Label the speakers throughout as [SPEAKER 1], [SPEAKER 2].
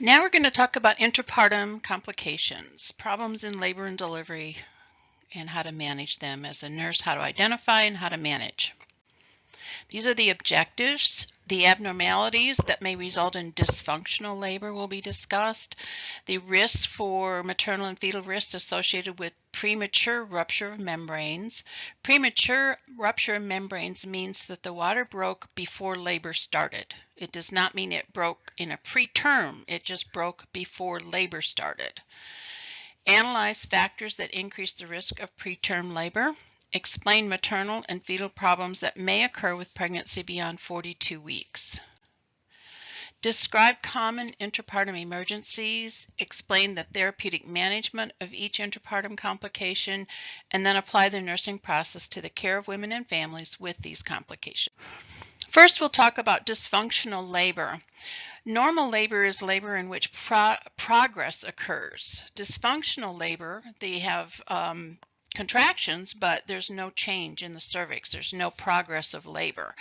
[SPEAKER 1] Now we're going to talk about intrapartum complications, problems in labor and delivery, and how to manage them as a nurse, how to identify and how to manage. These are the objectives. The abnormalities that may result in dysfunctional labor will be discussed. The risks for maternal and fetal risks associated with premature rupture of membranes. Premature rupture of membranes means that the water broke before labor started. It does not mean it broke in a preterm. It just broke before labor started. Analyze factors that increase the risk of preterm labor. Explain maternal and fetal problems that may occur with pregnancy beyond 42 weeks. Describe common intrapartum emergencies, explain the therapeutic management of each intrapartum complication, and then apply the nursing process to the care of women and families with these complications. First, we'll talk about dysfunctional labor. Normal labor is labor in which progress occurs. Dysfunctional labor, they have contractions, but there's no change in the cervix. There's no progress of labor.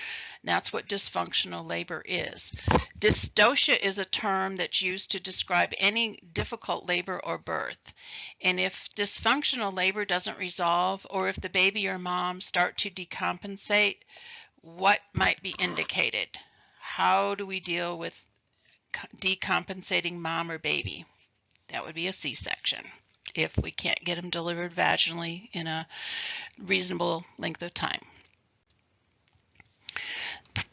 [SPEAKER 1] That's what dysfunctional labor is. Dystocia is a term that's used to describe any difficult labor or birth. And if dysfunctional labor doesn't resolve, or if the baby or mom start to decompensate, what might be indicated? How do we deal with decompensating mom or baby? That would be a C-section if we can't get them delivered vaginally in a reasonable length of time.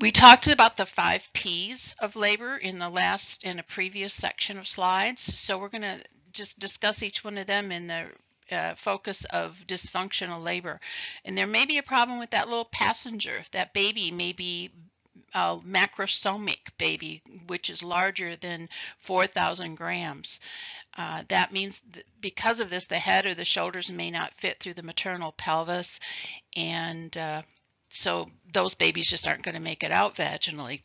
[SPEAKER 1] We talked about the 5 P's of labor in a previous section of slides, so we're going to just discuss each one of them in the focus of dysfunctional labor. And there may be a problem with that little passenger. That baby may be a macrosomic baby, which is larger than 4,000 grams. That means that because of this, the head or the shoulders may not fit through the maternal pelvis, and so those babies just aren't going to make it out vaginally.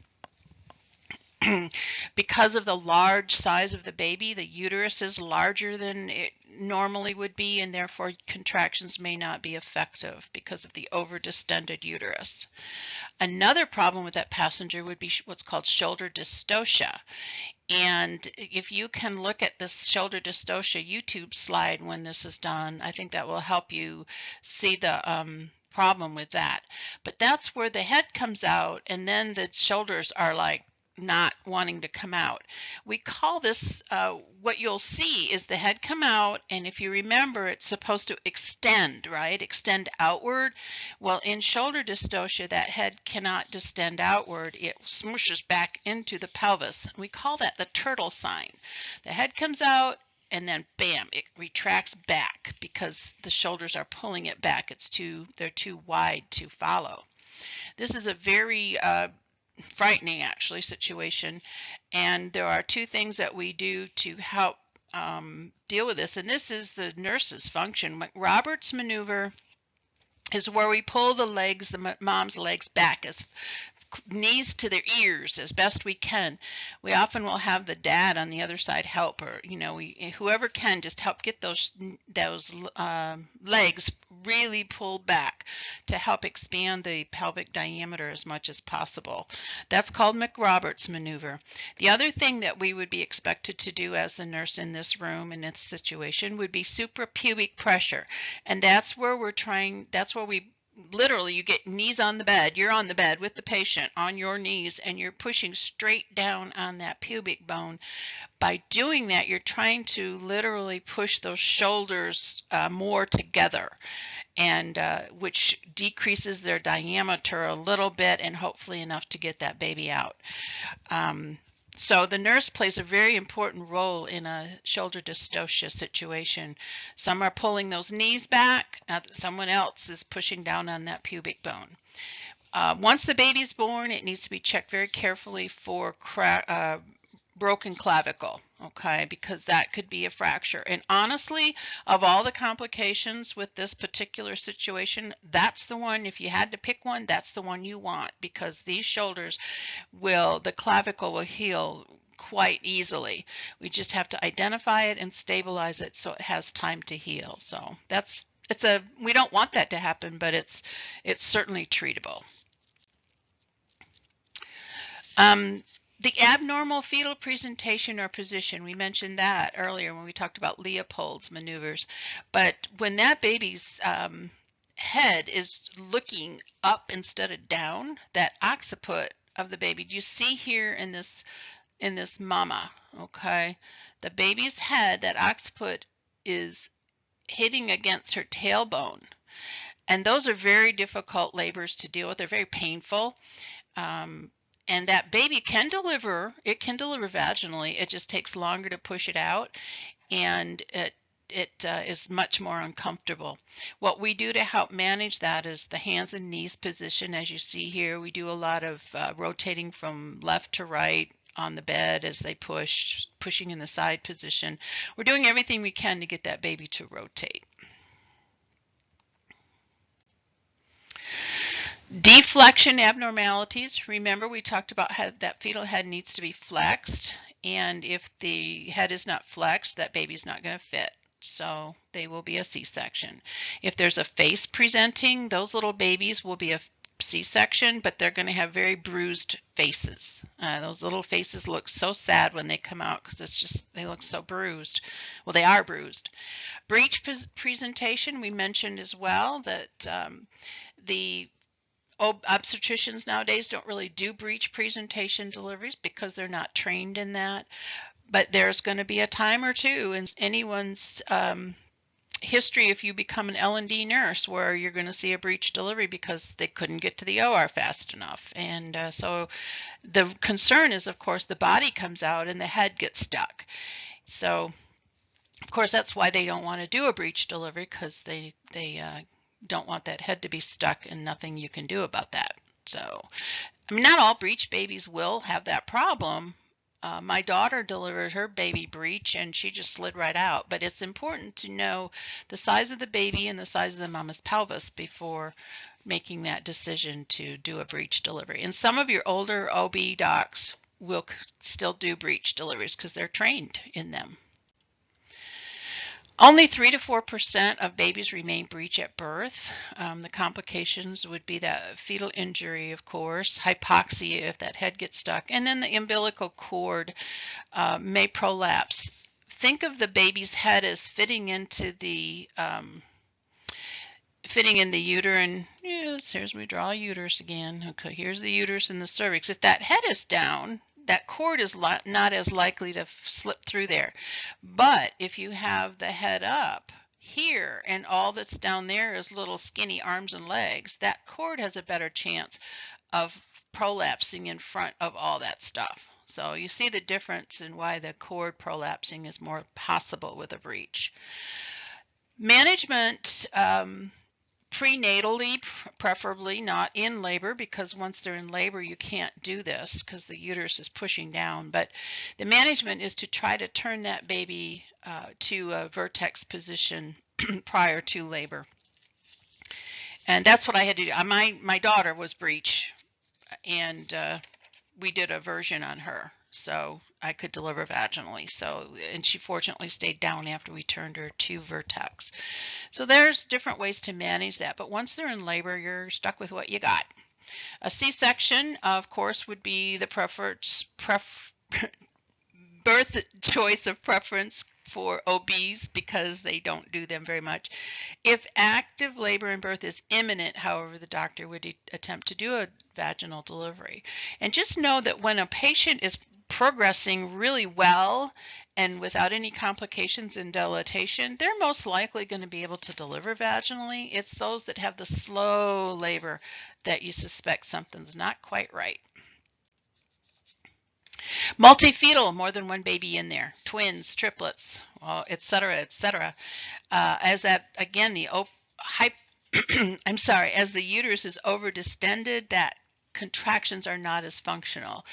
[SPEAKER 1] Because of the large size of the baby, the uterus is larger than it normally would be, and therefore contractions may not be effective because of the overdistended uterus. Another problem with that passenger would be what's called shoulder dystocia. And if you can look at this shoulder dystocia YouTube slide when this is done, I think that will help you see the problem with that. But that's where the head comes out and then the shoulders are like not wanting to come out. We call this, what you'll see is the head come out, and if you remember, it's supposed to extend, right? Extend outward. Well, in shoulder dystocia, that head cannot distend outward. It smooshes back into the pelvis. We call that the turtle sign. The head comes out, and then bam, it retracts back because the shoulders are pulling it back. They're too wide to follow. This is a very frightening actually situation, and there are 2 things that we do to help deal with this, and this is the nurse's function. Robert's maneuver is where we pull the legs, the mom's legs back as knees to their ears as best we can. We often will have the dad on the other side help, or whoever can just help get those legs really pulled back to help expand the pelvic diameter as much as possible. That's called McRoberts maneuver. The other thing that we would be expected to do as a nurse in this room in this situation would be suprapubic pressure, and that's where we literally, you get knees on the bed. You're on the bed with the patient on your knees, and you're pushing straight down on that pubic bone. By doing that, you're trying to literally push those shoulders more together, and which decreases their diameter a little bit and hopefully enough to get that baby out. So the nurse plays a very important role in a shoulder dystocia situation. Some are pulling those knees back, someone else is pushing down on that pubic bone. Once the baby's born, it needs to be checked very carefully for broken clavicle, okay, because that could be a fracture. And honestly, of all the complications with this particular situation, that's the one, if you had to pick one, that's the one you want, because these shoulders the clavicle will heal quite easily. We just have to identify it and stabilize it so it has time to heal. So we don't want that to happen, but it's certainly treatable. The abnormal fetal presentation or position, we mentioned that earlier when we talked about Leopold's maneuvers, but when that baby's head is looking up instead of down, that occiput of the baby, you see here in this mama, okay, the baby's head, that occiput is hitting against her tailbone, and those are very difficult labors to deal with. They're very painful. And that baby can deliver, it can deliver vaginally. It just takes longer to push it out, and it is much more uncomfortable. What we do to help manage that is the hands and knees position. As you see here, we do a lot of rotating from left to right on the bed as they pushing in the side position. We're doing everything we can to get that baby to rotate. Deflection abnormalities. Remember, we talked about how that fetal head needs to be flexed, and if the head is not flexed, that baby's not going to fit. So they will be a C-section. If there's a face presenting, those little babies will be a C-section, but they're going to have very bruised faces. Those little faces look so sad when they come out because it's just, they look so bruised. Well, they are bruised. Breech presentation, we mentioned as well that the obstetricians nowadays don't really do breech presentation deliveries because they're not trained in that. But there's going to be a time or two in anyone's history, if you become an L&D nurse, where you're going to see a breech delivery because they couldn't get to the OR fast enough. And so the concern is, of course, the body comes out and the head gets stuck. So, of course, that's why they don't want to do a breech delivery, because they don't want that head to be stuck and nothing you can do about that. So, I mean, not all breech babies will have that problem. My daughter delivered her baby breech and she just slid right out. But it's important to know the size of the baby and the size of the mama's pelvis before making that decision to do a breech delivery. And some of your older OB docs will still do breech deliveries because they're trained in them. Only 3 to 4% of babies remain breech at birth. The complications would be that fetal injury, of course, hypoxia if that head gets stuck, and then the umbilical cord may prolapse. Think of the baby's head as fitting into the uterine. Yes, here's we draw a uterus again. Okay, here's the uterus and the cervix. If that head is down, that cord is not as likely to slip through there. But if you have the head up here and all that's down there is little skinny arms and legs, that cord has a better chance of prolapsing in front of all that stuff. So you see the difference in why the cord prolapsing is more possible with a breech. Management, prenatally, preferably not in labor, because once they're in labor you can't do this because the uterus is pushing down. But the management is to try to turn that baby to a vertex position prior to labor. And that's what I had to do. My daughter was breech, and we did a version on her, so I could deliver vaginally. So, and she fortunately stayed down after we turned her to vertex. So there's different ways to manage that, but once they're in labor, you're stuck with what you got. A C-section, of course, would be the birth choice of preference for OBs because they don't do them very much. If active labor and birth is imminent, however, the doctor would attempt to do a vaginal delivery. And just know that when a patient is progressing really well and without any complications in dilatation, they're most likely going to be able to deliver vaginally. It's those that have the slow labor that you suspect something's not quite right. Multifetal, more than one baby in there, twins, triplets, etc., etc. As that, again, as the uterus is overdistended, that contractions are not as functional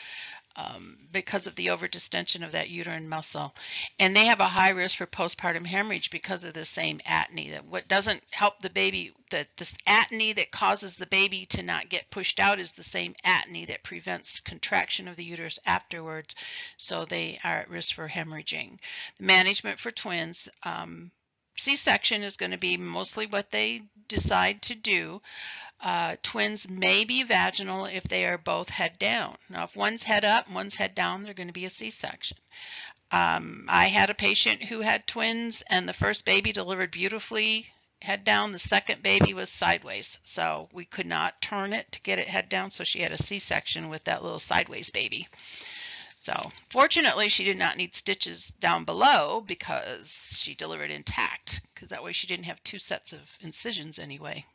[SPEAKER 1] because of the overdistension of that uterine muscle. And they have a high risk for postpartum hemorrhage because of the same atony. That what doesn't help the baby, this atony that causes the baby to not get pushed out is the same atony that prevents contraction of the uterus afterwards. So they are at risk for hemorrhaging. The management for twins, C-section is going to be mostly what they decide to do. Twins may be vaginal if they are both head down. Now, if one's head up and one's head down, they're going to be a C-section. I had a patient who had twins, and the first baby delivered beautifully head down. The second baby was sideways, so we could not turn it to get it head down, so she had a C-section with that little sideways baby. So fortunately, she did not need stitches down below because she delivered intact, because that way she didn't have 2 sets of incisions anyway.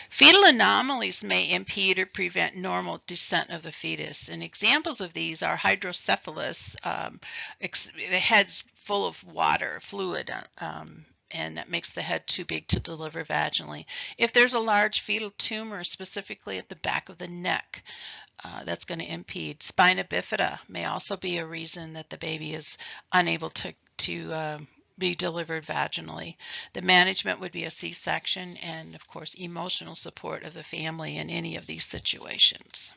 [SPEAKER 1] Fetal anomalies may impede or prevent normal descent of the fetus, and examples of these are hydrocephalus, the head's full of water, fluid, and that makes the head too big to deliver vaginally. If there's a large fetal tumor, specifically at the back of the neck, that's going to impede. Spina bifida may also be a reason that the baby is unable to be delivered vaginally. The management would be a C-section and, of course, emotional support of the family in any of these situations.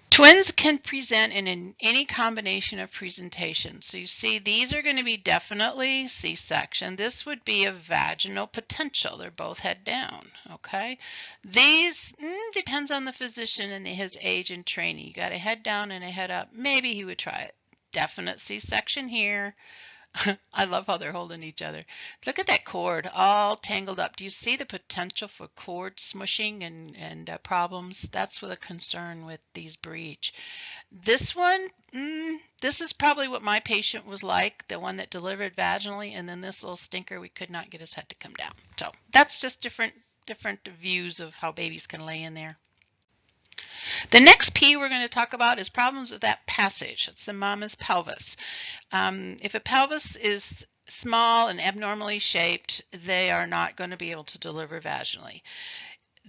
[SPEAKER 1] Twins can present in any combination of presentations. So you see, these are going to be definitely C-section. This would be a vaginal potential. They're both head down, okay? These depends on the physician and his age and training. You got a head down and a head up. Maybe he would try it. Definite C-section here. I love how they're holding each other. Look at that cord all tangled up. Do you see the potential for cord smushing and problems? That's what a concern with these breech. This one, this is probably what my patient was like, the one that delivered vaginally, and then this little stinker, we could not get his head to come down. So that's just different views of how babies can lay in there. The next P we're going to talk about is problems with that passage. It's the mama's pelvis. If a pelvis is small and abnormally shaped, they are not going to be able to deliver vaginally.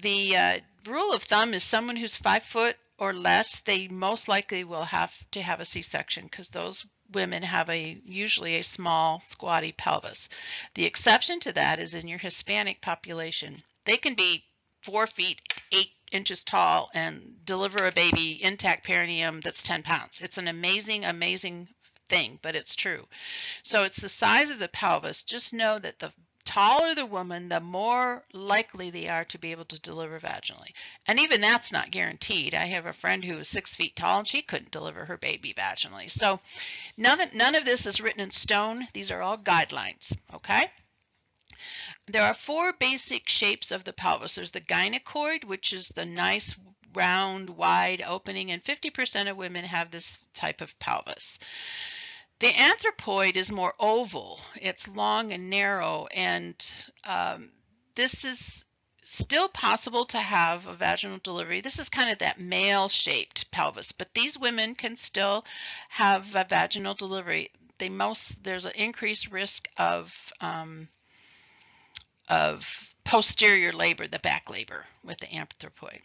[SPEAKER 1] The rule of thumb is someone who's 5 foot or less, they most likely will have to have a C-section because those women have usually a small, squatty pelvis. The exception to that is in your Hispanic population. They can be 4 feet, 8 inches tall and deliver a baby intact perineum that's 10 pounds. It's an amazing, amazing thing, but it's true. So it's the size of the pelvis. Just know that the taller the woman, the more likely they are to be able to deliver vaginally. And even that's not guaranteed. I have a friend who was 6 feet tall and she couldn't deliver her baby vaginally. So none of this is written in stone. These are all guidelines, okay? There are 4 basic shapes of the pelvis. There's the gynecoid, which is the nice, round, wide opening, and 50% of women have this type of pelvis. The anthropoid is more oval. It's long and narrow, and this is still possible to have a vaginal delivery. This is kind of that male-shaped pelvis, but these women can still have a vaginal delivery. There's an increased risk of posterior labor, the back labor with the anthropoid.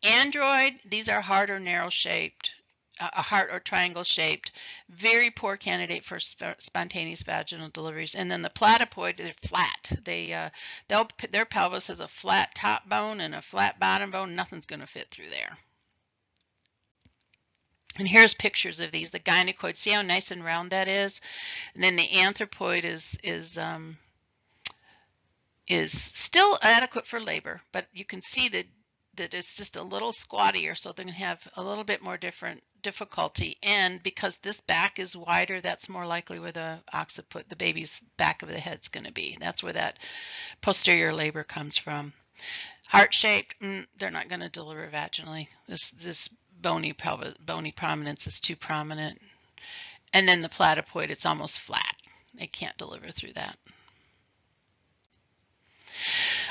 [SPEAKER 1] Android, these are heart or narrow shaped, a heart or triangle shaped, very poor candidate for spontaneous vaginal deliveries. And then the platypoid, they're flat. Their pelvis has a flat top bone and a flat bottom bone. Nothing's going to fit through there. And here's pictures of these. The gynecoid, see how nice and round that is? And then the anthropoid is still adequate for labor, but you can see that it's just a little squattier, so they're going to have a little bit more difficulty. And because this back is wider, that's more likely where the occiput, the baby's back of the head's going to be. That's where that posterior labor comes from. Heart-shaped, they're not going to deliver vaginally. This bony prominence is too prominent. And then the platypoid, it's almost flat. They can't deliver through that.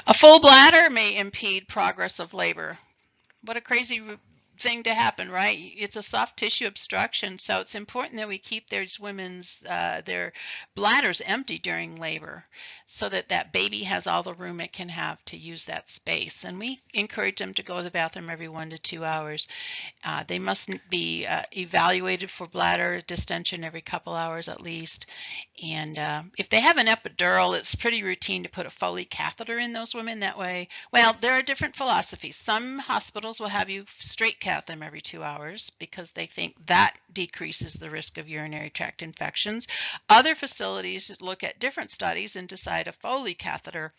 [SPEAKER 1] A full bladder may impede progress of labor. What a crazy thing to happen, right? It's a soft tissue obstruction, so it's important that we keep these women's their bladders empty during labor so that that baby has all the room it can have to use that space. And we encourage them to go to the bathroom every 1 to 2 hours. They must be evaluated for bladder distension every couple hours at least. And if they have an epidural, it's pretty routine to put a Foley catheter in those women that way. Well, there are different philosophies. Some hospitals will have you straight cath them every 2 hours because they think that decreases the risk of urinary tract infections. Other facilities look at different studies and decide a Foley catheter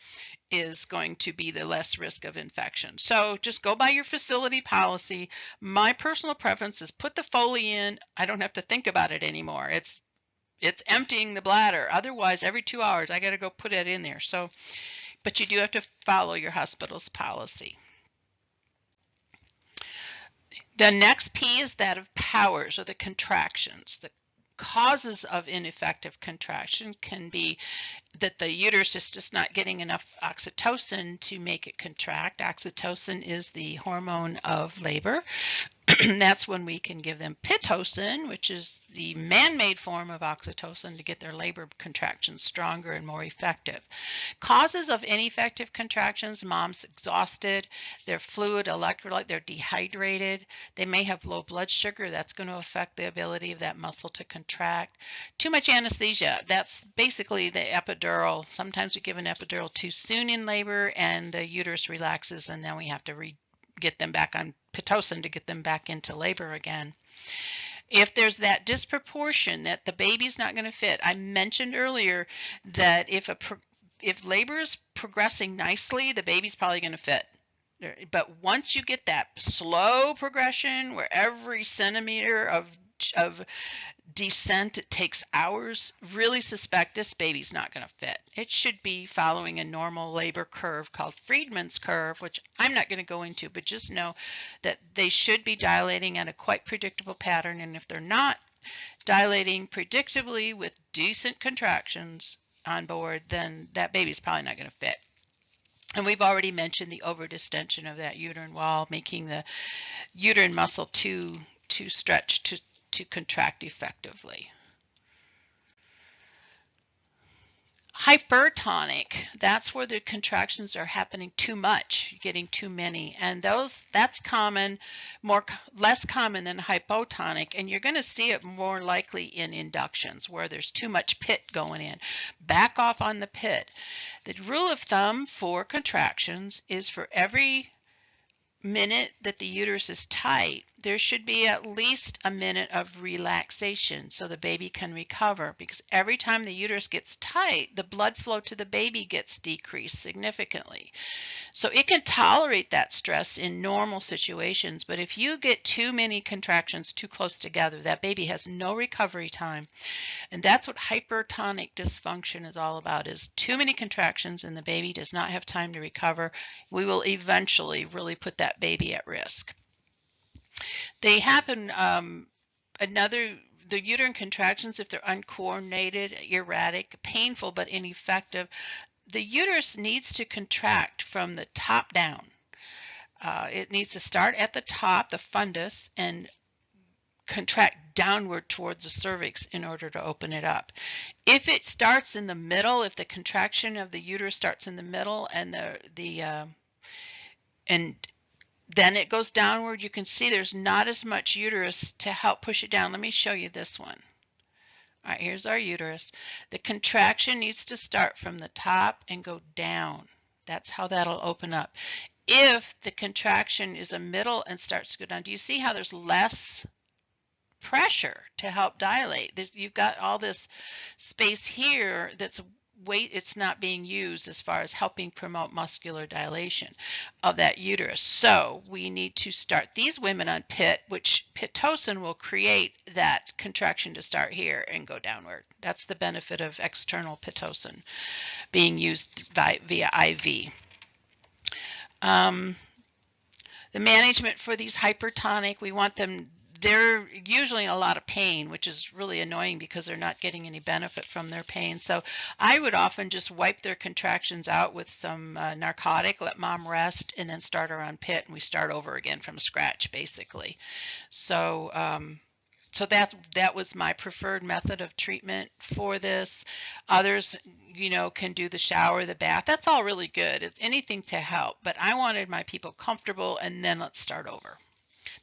[SPEAKER 1] is going to be the less risk of infection. So just go by your facility policy. My personal preference is put the Foley in. I don't have to think about it anymore. It's emptying the bladder. Otherwise, every 2 hours, I got to go put it in there. So, but you do have to follow your hospital's policy. The next P is that of powers, or the contractions. The causes of ineffective contraction can be that the uterus is just not getting enough oxytocin to make it contract. Oxytocin is the hormone of labor. That's when we can give them Pitocin, which is the man-made form of oxytocin, to get their labor contractions stronger and more effective. Causes of ineffective contractions: mom's exhausted, they're fluid, electrolyte, they're dehydrated, they may have low blood sugar. That's going to affect the ability of that muscle to contract. Too much anesthesia. That's basically the epidural. Sometimes we give an epidural too soon in labor and the uterus relaxes, and then we have to get them back on Pitocin to get them back into labor again. If there's that disproportion that the baby's not going to fit, I mentioned earlier that if labor is progressing nicely, the baby's probably going to fit. But once you get that slow progression where every centimeter of descent, it takes hours, really suspect this baby's not going to fit. It should be following a normal labor curve called Friedman's curve, which I'm not going to go into, but just know that they should be dilating at a quite predictable pattern. And if they're not dilating predictably with decent contractions on board, then that baby's probably not going to fit. And we've already mentioned the overdistension of that uterine wall, making the uterine muscle too stretched to contract effectively. Hypertonic, that's where the contractions are happening too much, getting too many, and that's common, less common than hypotonic, and you're going to see it more likely in inductions where there's too much pit going in. Back off on the pit. The rule of thumb for contractions is for every minute that the uterus is tight, there should be at least a minute of relaxation so the baby can recover, because every time the uterus gets tight, the blood flow to the baby gets decreased significantly. So it can tolerate that stress in normal situations, but if you get too many contractions too close together, that baby has no recovery time. And that's what hypertonic dysfunction is all about, is too many contractions and the baby does not have time to recover. We will eventually really put that baby at risk. They happen, the uterine contractions, if they're uncoordinated, erratic, painful but ineffective, the uterus needs to contract from the top down. It needs to start at the top, the fundus, and contract downward towards the cervix in order to open it up. If it starts in the middle, if the contraction of the uterus starts in the middle and then it goes downward, you can see there's not as much uterus to help push it down. Let me show you this one. All right, here's our uterus. The contraction needs to start from the top and go down. That's how that'll open up. If the contraction is a middle and starts to go down, do you see how there's less pressure to help dilate? You've got all this space here that's it's not being used as far as helping promote muscular dilation of that uterus. So we need to start these women on pit, which Pitocin will create that contraction to start here and go downward. That's the benefit of external Pitocin being used via IV. The management for these hypertonic, we want them, they're usually in a lot of pain, which is really annoying because they're not getting any benefit from their pain. So I would often just wipe their contractions out with some narcotic, let mom rest, and then start her on pit, and we start over again from scratch, basically. So that was my preferred method of treatment for this. Others, can do the shower, the bath. That's all really good. It's anything to help, but I wanted my people comfortable, and then let's start over.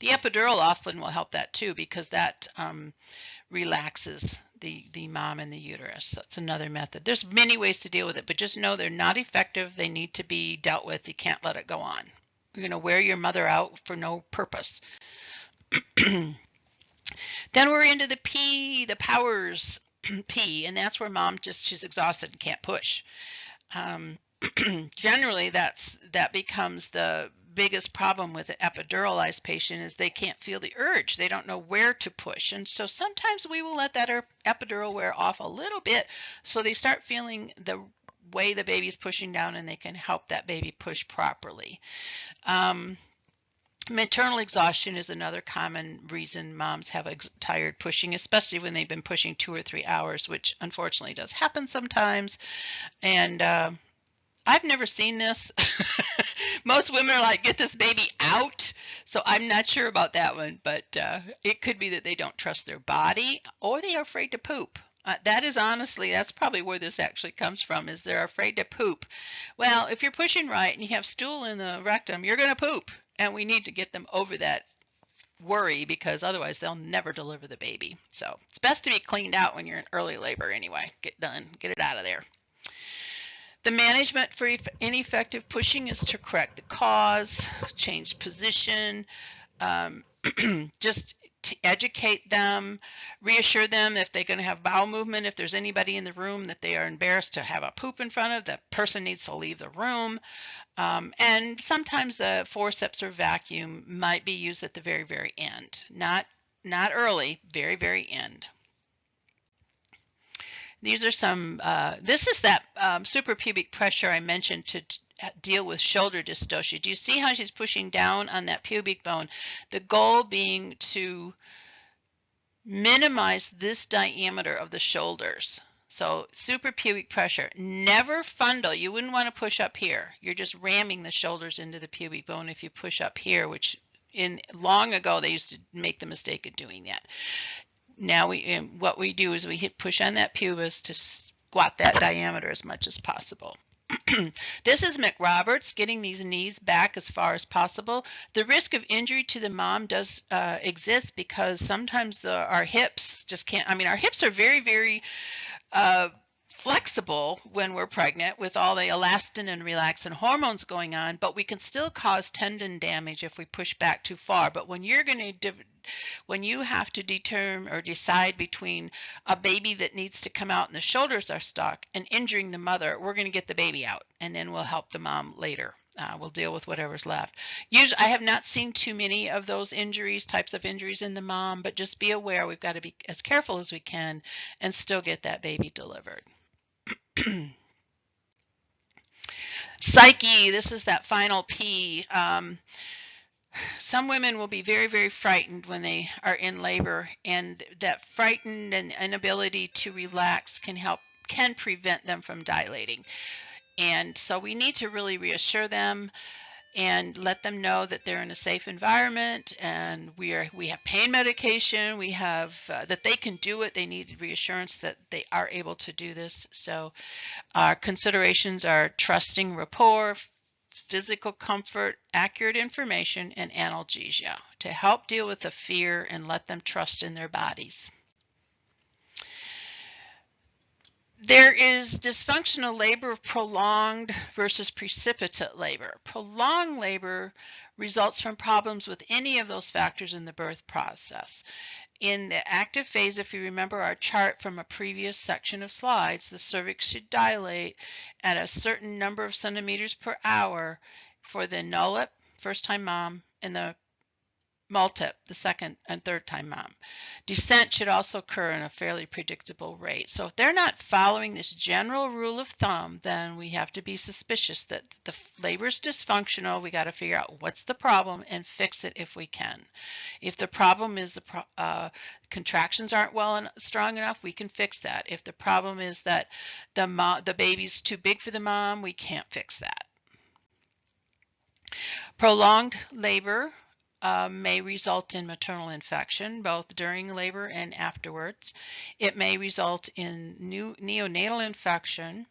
[SPEAKER 1] The epidural often will help that too, because that relaxes the mom and the uterus. So it's another method. There's many ways to deal with it, but just know they're not effective. They need to be dealt with. You can't let it go on. wear your mother out for no purpose. Then we're into the P, the powers P, and that's where mom she's exhausted and can't push. Generally, that becomes the biggest problem with an epiduralized patient is they can't feel the urge. They don't know where to push. And so sometimes we will let that epidural wear off a little bit so they start feeling the way the baby's pushing down and they can help that baby push properly. Maternal exhaustion is another common reason moms have tired pushing, especially when they've been pushing 2 or 3 hours, which unfortunately does happen sometimes. And I've never seen this. Most women are like, get this baby out. So I'm not sure about that one, but it could be that they don't trust their body or they are afraid to poop. That's probably where this actually comes from, is they're afraid to poop. Well, if you're pushing right and you have stool in the rectum, you're going to poop. And we need to get them over that worry because otherwise they'll never deliver the baby. So it's best to be cleaned out when you're in early labor anyway. Get done, get it out of there. The management for ineffective pushing is to correct the cause, change position, just to educate them, reassure them if they're going to have bowel movement, if there's anybody in the room that they are embarrassed to have a poop in front of, that person needs to leave the room. And sometimes the forceps or vacuum might be used at the very, very end, not early, very, very end. These are some, this is that suprapubic pressure I mentioned to deal with shoulder dystocia. Do you see how she's pushing down on that pubic bone? The goal being to minimize this diameter of the shoulders. So suprapubic pressure, never fundal. You wouldn't want to push up here. You're just ramming the shoulders into the pubic bone if you push up here, which long ago they used to make the mistake of doing that. Now what we do is we push on that pubis to squat that diameter as much as possible. This is McRoberts, getting these knees back as far as possible. The risk of injury to the mom does exist because sometimes our hips just can't. I mean, our hips are very, very flexible when we're pregnant with all the elastin and relaxin hormones going on, but we can still cause tendon damage if we push back too far. But when you have to determine or decide between a baby that needs to come out and the shoulders are stuck and injuring the mother, we're going to get the baby out and then we'll help the mom later. We'll deal with whatever's left. Usually, I have not seen too many of those types of injuries in the mom, but just be aware we've got to be as careful as we can and still get that baby delivered. Psyche, this is that final P. Some women will be very, very frightened when they are in labor, and that frightened and inability to relax can prevent them from dilating. And so we need to really reassure them and let them know that they're in a safe environment, and we have pain medication, we have that they can do it. They need reassurance that they are able to do this. So our considerations are trusting rapport, physical comfort, accurate information, and analgesia to help deal with the fear and let them trust in their bodies. There is dysfunctional labor of prolonged versus precipitate labor. Prolonged labor results from problems with any of those factors in the birth process. In the active phase, if you remember our chart from a previous section of slides, the cervix should dilate at a certain number of centimeters per hour for the nullip, first-time mom, and the multip, the second and third time mom. Descent should also occur in a fairly predictable rate. So if they're not following this general rule of thumb, then we have to be suspicious that the labor is dysfunctional. We got to figure out what's the problem and fix it if we can. If the problem is the contractions aren't well and strong enough, we can fix that. If the problem is that the baby's too big for the mom, we can't fix that. Prolonged labor may result in maternal infection, both during labor and afterwards. It may result in neonatal infection.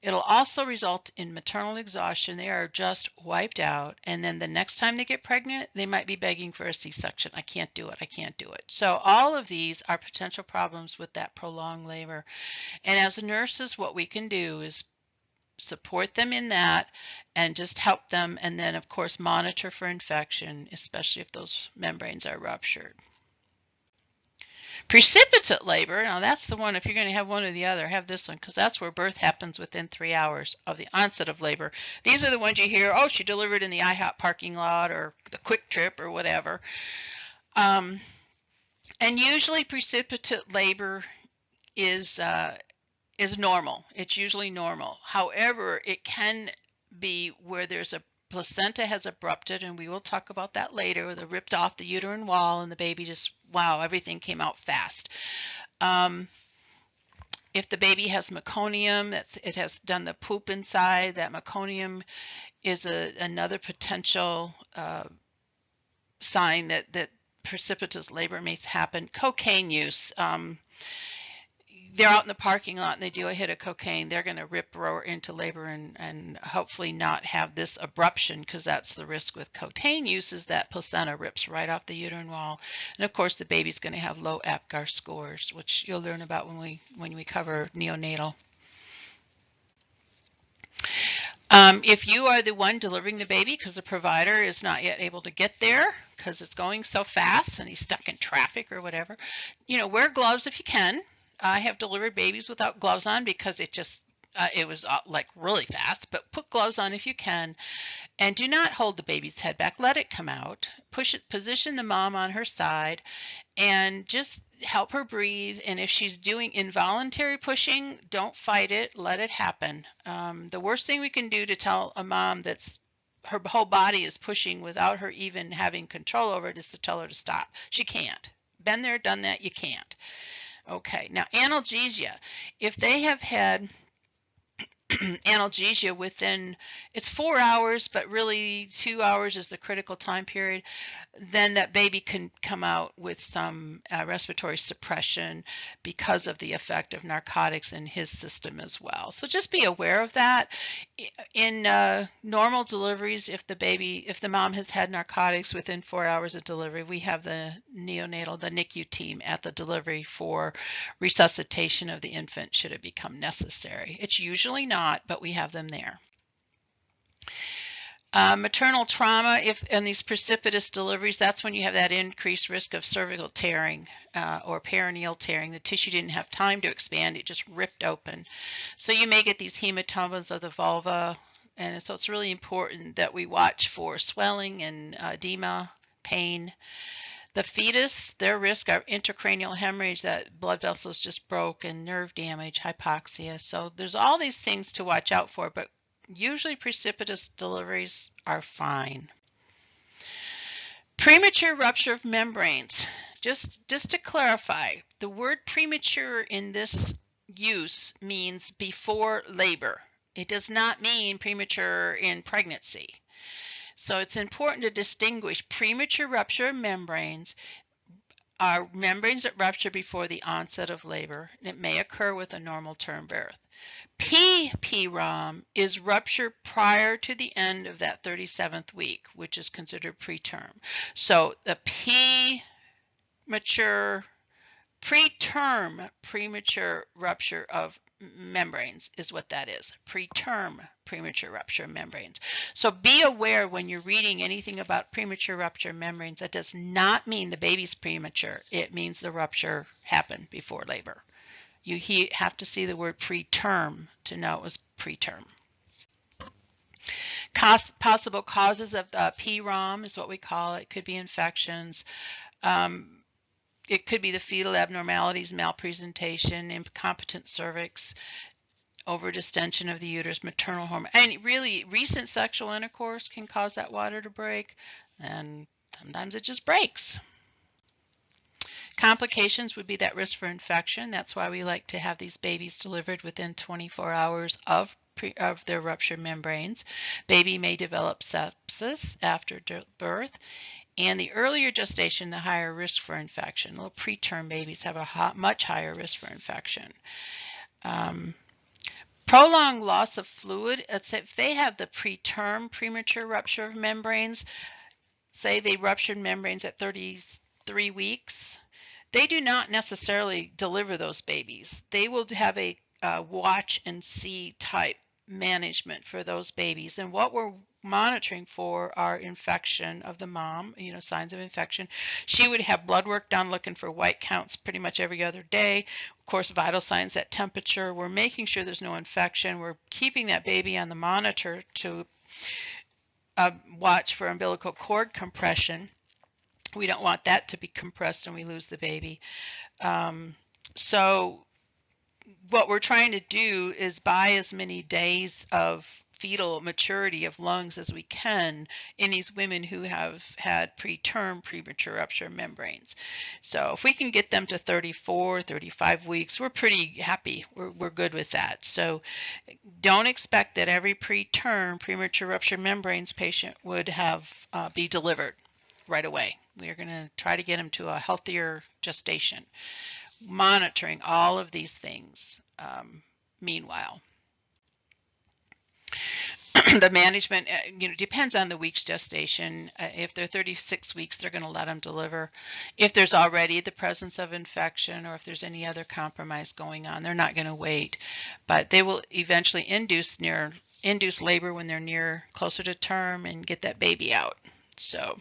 [SPEAKER 1] It'll also result in maternal exhaustion. They are just wiped out. And then the next time they get pregnant, they might be begging for a C-section. I can't do it. I can't do it. So all of these are potential problems with that prolonged labor. And as nurses, what we can do is support them in that and just help them, and then of course monitor for infection, especially if those membranes are ruptured. Precipitate labor, now that's the one, if you're going to have one or the other, have this one, because that's where birth happens within 3 hours of the onset of labor. These are the ones you hear, oh, she delivered in the IHOP parking lot or the Quick Trip or whatever. And usually precipitate labor is normal. It's usually normal. However, it can be where there's a placenta has abrupted, and we will talk about that later, where they ripped off the uterine wall and the baby just, wow, everything came out fast. If the baby has meconium, it has done the poop inside, that meconium is another potential sign that precipitous labor may happen. Cocaine use. They're out in the parking lot and they do a hit of cocaine, they're going to roar into labor and hopefully not have this abruption, because that's the risk with cocaine use, is that placenta rips right off the uterine wall. And of course the baby's going to have low APGAR scores, which you'll learn about when we cover neonatal. If you are the one delivering the baby because the provider is not yet able to get there because it's going so fast and he's stuck in traffic or whatever, wear gloves if you can. I have delivered babies without gloves on because it was like really fast, but put gloves on if you can, and do not hold the baby's head back. Let it come out. Position the mom on her side and just help her breathe. And if she's doing involuntary pushing, don't fight it. Let it happen. The worst thing we can do to tell a mom that's her whole body is pushing without her even having control over it is to tell her to stop. She can't. Been there, done that, you can't. Okay, now analgesia. If they have had analgesia within, it's 4 hours, but really 2 hours is the critical time period, then that baby can come out with some respiratory suppression because of the effect of narcotics in his system as well. So just be aware of that. In normal deliveries, if the mom has had narcotics within 4 hours of delivery, we have the neonatal, the NICU team at the delivery for resuscitation of the infant should it become necessary. It's usually not, but we have them there. Maternal trauma, if in these precipitous deliveries, that's when you have that increased risk of cervical tearing or perineal tearing. The tissue didn't have time to expand, it just ripped open. So you may get these hematomas of the vulva, and so it's really important that we watch for swelling and edema, pain. The fetus, their risk are intracranial hemorrhage, that blood vessels just broke, and nerve damage, hypoxia. So there's all these things to watch out for, but usually precipitous deliveries are fine. Premature rupture of membranes. Just to clarify, the word premature in this use means before labor. It does not mean premature in pregnancy. So it's important to distinguish premature rupture of membranes are membranes that rupture before the onset of labor. It may occur with a normal term birth. PROM is rupture prior to the end of that 37th week, which is considered preterm. So the preterm premature rupture of membranes is what that is. Preterm premature rupture of membranes. So be aware when you're reading anything about premature rupture of membranes, that does not mean the baby's premature. It means the rupture happened before labor. You have to see the word preterm to know it was preterm. Possible causes of PROM is what we call it. It could be infections. It could be the fetal abnormalities, malpresentation, incompetent cervix, overdistension of the uterus, maternal hormone, and really recent sexual intercourse can cause that water to break, and sometimes it just breaks. Complications would be that risk for infection. That's why we like to have these babies delivered within 24 hours of their ruptured membranes. Baby may develop sepsis after birth. And the earlier gestation, the higher risk for infection. Little preterm babies have a much higher risk for infection. Prolonged loss of fluid. If they have the preterm premature rupture of membranes, say they ruptured membranes at 33 weeks, they do not necessarily deliver those babies. They will have a watch and see type management for those babies. And what we're monitoring for are infection of the mom, signs of infection. She would have blood work done looking for white counts pretty much every other day. Of course, vital signs, that temperature. We're making sure there's no infection. We're keeping that baby on the monitor to watch for umbilical cord compression. We don't want that to be compressed and we lose the baby. So what we're trying to do is buy as many days of fetal maturity of lungs as we can in these women who have had preterm premature rupture of membranes. So if we can get them to 34, 35 weeks, we're pretty happy. We're good with that. So don't expect that every preterm premature rupture of membranes patient would have be delivered right away. We are going to try to get them to a healthier gestation, monitoring all of these things. Meanwhile, the management, depends on the week's gestation. If they're 36 weeks, they're going to let them deliver. If there's already the presence of infection or if there's any other compromise going on, they're not going to wait. But they will eventually induce labor when they're closer to term and get that baby out. So,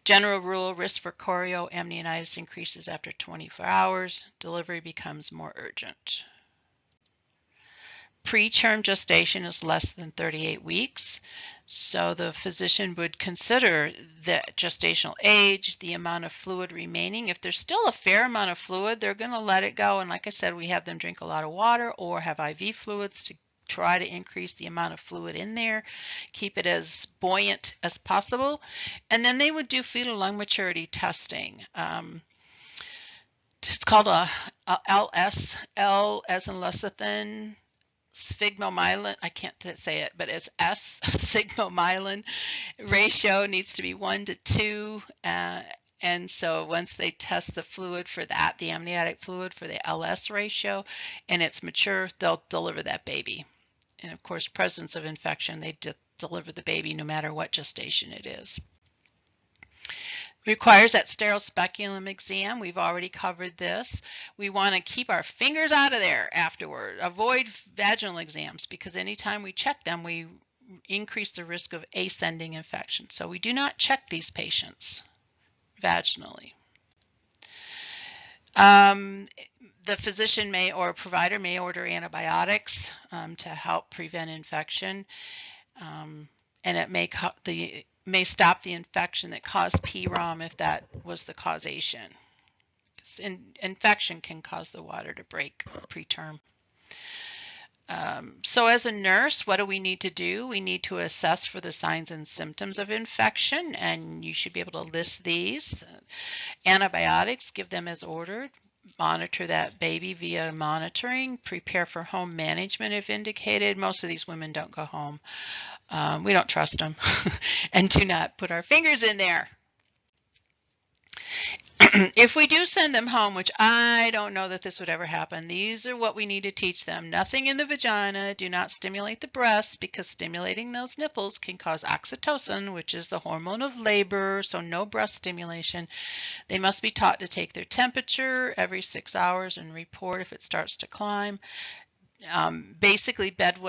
[SPEAKER 1] general rule, risk for chorioamnionitis increases after 24 hours. Delivery becomes more urgent. Preterm gestation is less than 38 weeks. So the physician would consider the gestational age, the amount of fluid remaining. If there's still a fair amount of fluid, they're going to let it go. And like I said, we have them drink a lot of water or have IV fluids to try to increase the amount of fluid in there, keep it as buoyant as possible. And then they would do fetal lung maturity testing. It's called a LS, L as in lecithin, sphygmomyelin, I can't say it, but it's S, sphygmomyelin ratio needs to be 1 to 2. And so once they test the fluid for that, the amniotic fluid for the LS ratio, and it's mature, they'll deliver that baby. And of course, presence of infection, they deliver the baby no matter what gestation it is. Requires that sterile speculum exam. We've already covered this. We want to keep our fingers out of there afterward. Avoid vaginal exams because anytime we check them, we increase the risk of ascending infection. So we do not check these patients vaginally. The physician or provider may order antibiotics to help prevent infection, and it may stop the infection that caused PROM if that was the causation. Infection can cause the water to break preterm. So as a nurse, what do we need to do? We need to assess for the signs and symptoms of infection, and you should be able to list these. Antibiotics, give them as ordered. Monitor that baby via monitoring. Prepare for home management if indicated. Most of these women don't go home. We don't trust them and do not put our fingers in there. If we do send them home, which I don't know that this would ever happen, these are what we need to teach them. Nothing in the vagina. Do not stimulate the breasts because stimulating those nipples can cause oxytocin, which is the hormone of labor, so no breast stimulation. They must be taught to take their temperature every 6 hours and report if it starts to climb. Basically bed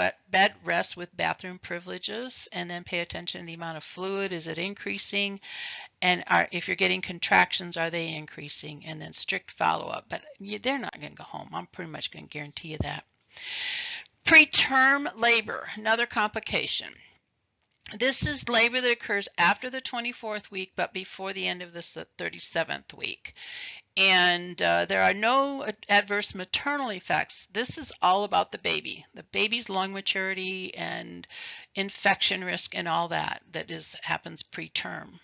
[SPEAKER 1] rest with bathroom privileges, and then pay attention to the amount of fluid. Is it increasing? And if you're getting contractions, are they increasing? And then strict follow-up. But they're not going to go home. I'm pretty much going to guarantee you that. Preterm labor, another complication. This is labor that occurs after the 24th week, but before the end of the 37th week. And there are no adverse maternal effects. This is all about the baby's lung maturity and infection risk and all that happens preterm.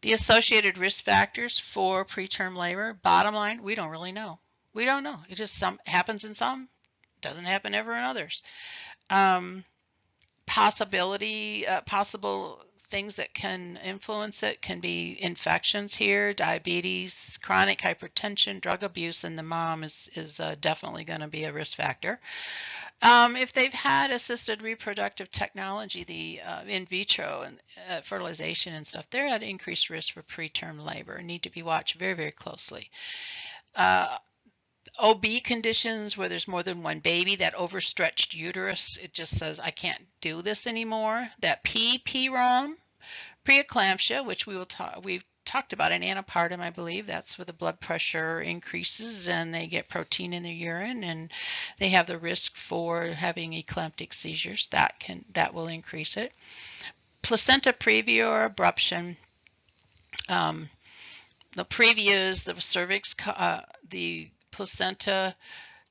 [SPEAKER 1] The associated risk factors for preterm labor, bottom line, we don't really know. We don't know. It just happens in some, doesn't happen ever in others. Possible things that can influence it can be infections here, diabetes, chronic hypertension, drug abuse, and the mom is definitely going to be a risk factor. If they've had assisted reproductive technology, the in vitro and fertilization and stuff, they're at increased risk for preterm labor and need to be watched very, very closely. OB conditions where there's more than one baby, that overstretched uterus, it just says, I can't do this anymore. That PROM, preeclampsia, which we've talked about in Antepartum, I believe. That's where the blood pressure increases and they get protein in their urine and they have the risk for having eclamptic seizures. That will increase it. Placenta previa or abruption. The previa is the cervix, the placenta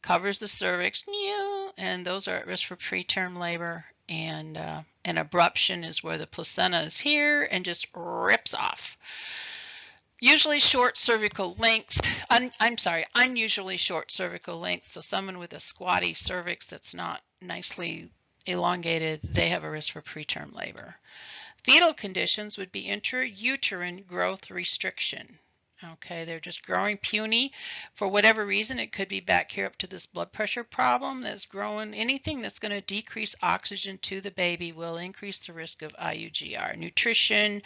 [SPEAKER 1] covers the cervix, and those are at risk for preterm labor. And an abruption is where the placenta is here and just rips off. Usually short cervical length, unusually short cervical length. So someone with a squatty cervix that's not nicely elongated, they have a risk for preterm labor. Fetal conditions would be intrauterine growth restriction. Okay, they're just growing puny for whatever reason. It could be back here up to this blood pressure problem that's growing. Anything that's going to decrease oxygen to the baby will increase the risk of IUGR. Nutrition,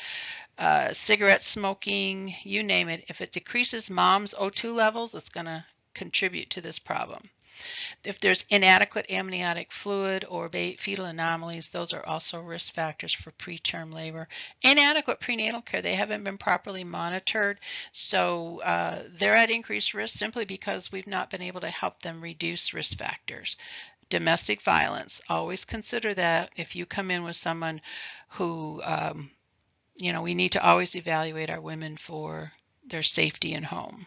[SPEAKER 1] cigarette smoking, you name it. If it decreases mom's O2 levels, it's going to contribute to this problem. If there's inadequate amniotic fluid or fetal anomalies, those are also risk factors for preterm labor. Inadequate prenatal care, they haven't been properly monitored, so they're at increased risk simply because we've not been able to help them reduce risk factors. Domestic violence, always consider that if you come in with someone who, we need to always evaluate our women for their safety in home.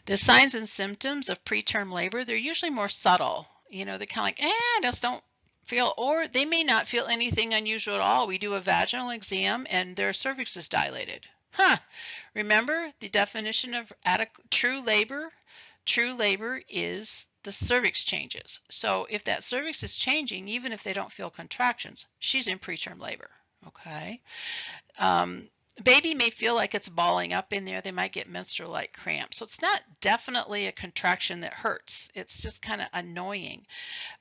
[SPEAKER 1] The signs and symptoms of preterm labor, they're usually more subtle. They're kind of like, just don't feel, or they may not feel anything unusual at all. We do a vaginal exam and their cervix is dilated. Remember the definition of true labor? True labor is the cervix changes. So if that cervix is changing, even if they don't feel contractions, she's in preterm labor, okay? The baby may feel like it's balling up in there. They might get menstrual-like cramps. So it's not definitely a contraction that hurts. It's just kind of annoying.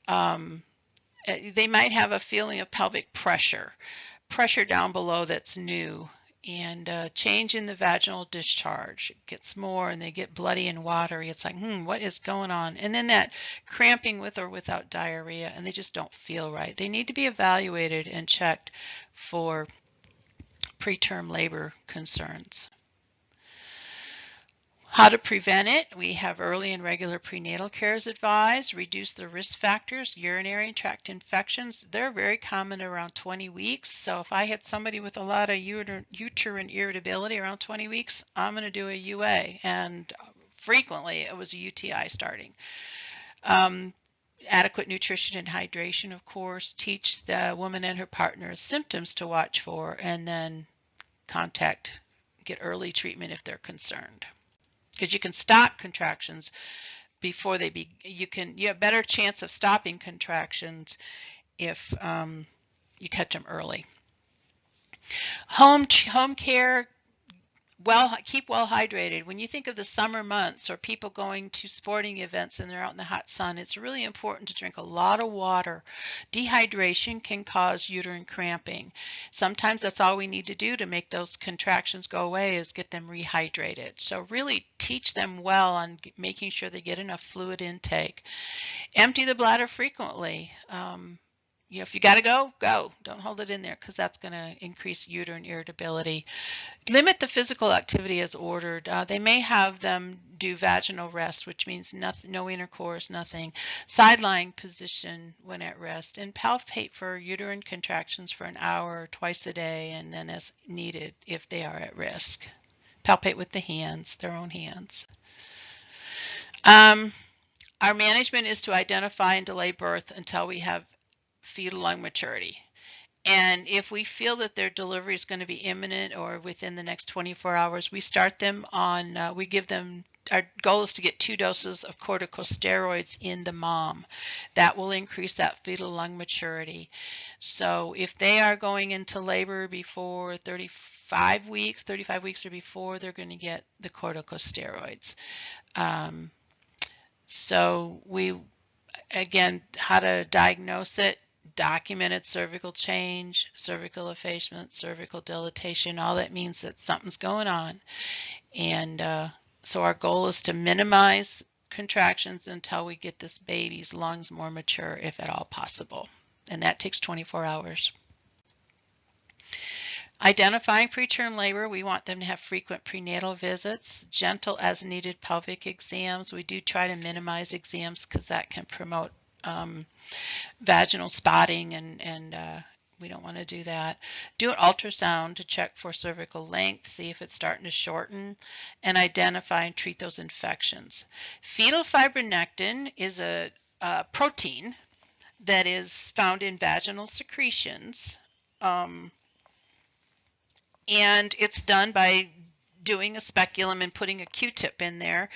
[SPEAKER 1] They might have a feeling of pelvic pressure down below that's new, and change in the vaginal discharge. It gets more and they get bloody and watery. It's like, what is going on? And then that cramping with or without diarrhea, and they just don't feel right. They need to be evaluated and checked for preterm labor concerns. How to prevent it? We have early and regular prenatal care as advised. Reduce the risk factors. Urinary tract infections, they're very common around 20 weeks. So if I had somebody with a lot of uterine irritability around 20 weeks, I'm going to do a UA. And frequently it was a UTI starting. Adequate nutrition and hydration, of course. Teach the woman and her partner symptoms to watch for, and then get early treatment if they're concerned. Because you can stop contractions before they you have better chance of stopping contractions if you catch them early. Home care. Keep well hydrated. When you think of the summer months or people going to sporting events and they're out in the hot sun, it's really important to drink a lot of water. Dehydration can cause uterine cramping. Sometimes that's all we need to do to make those contractions go away is get them rehydrated. So really teach them well on making sure they get enough fluid intake. Empty the bladder frequently. If you got to go. Don't hold it in there because that's going to increase uterine irritability. Limit the physical activity as ordered. They may have them do vaginal rest, which means nothing, no intercourse, nothing. Sideline position when at rest, and palpate for uterine contractions for an hour twice a day, and then as needed if they are at risk. Palpate with the hands, their own hands. Our management is to identify and delay birth until we have fetal lung maturity. And if we feel that their delivery is going to be imminent or within the next 24 hours, we start them on, we give them, our goal is to get 2 doses of corticosteroids in the mom. That will increase that fetal lung maturity. So if they are going into labor before 35 weeks or before, they're going to get the corticosteroids. So again, how to diagnose it. Documented cervical change, cervical effacement, cervical dilatation, all that means that something's going on. And So our goal is to minimize contractions until we get this baby's lungs more mature, if at all possible. And that takes 24 hours. Identifying preterm labor, we want them to have frequent prenatal visits, gentle as needed pelvic exams. We do try to minimize exams because that can promote vaginal spotting, and we don't want to do that. Do an ultrasound to check for cervical length, see if it's starting to shorten, and identify and treat those infections. Fetal fibronectin is a protein that is found in vaginal secretions, and it's done by doing a speculum and putting a Q-tip in there,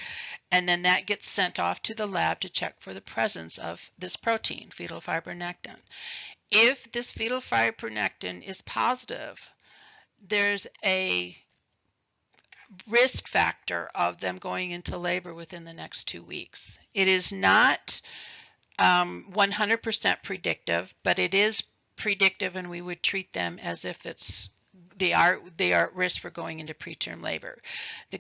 [SPEAKER 1] and then that gets sent off to the lab to check for the presence of this protein, fetal fibronectin. If this fetal fibronectin is positive, there's a risk factor of them going into labor within the next 2 weeks. It is not 100% predictive, but it is predictive, and we would treat them as if they are at risk for going into preterm labor. The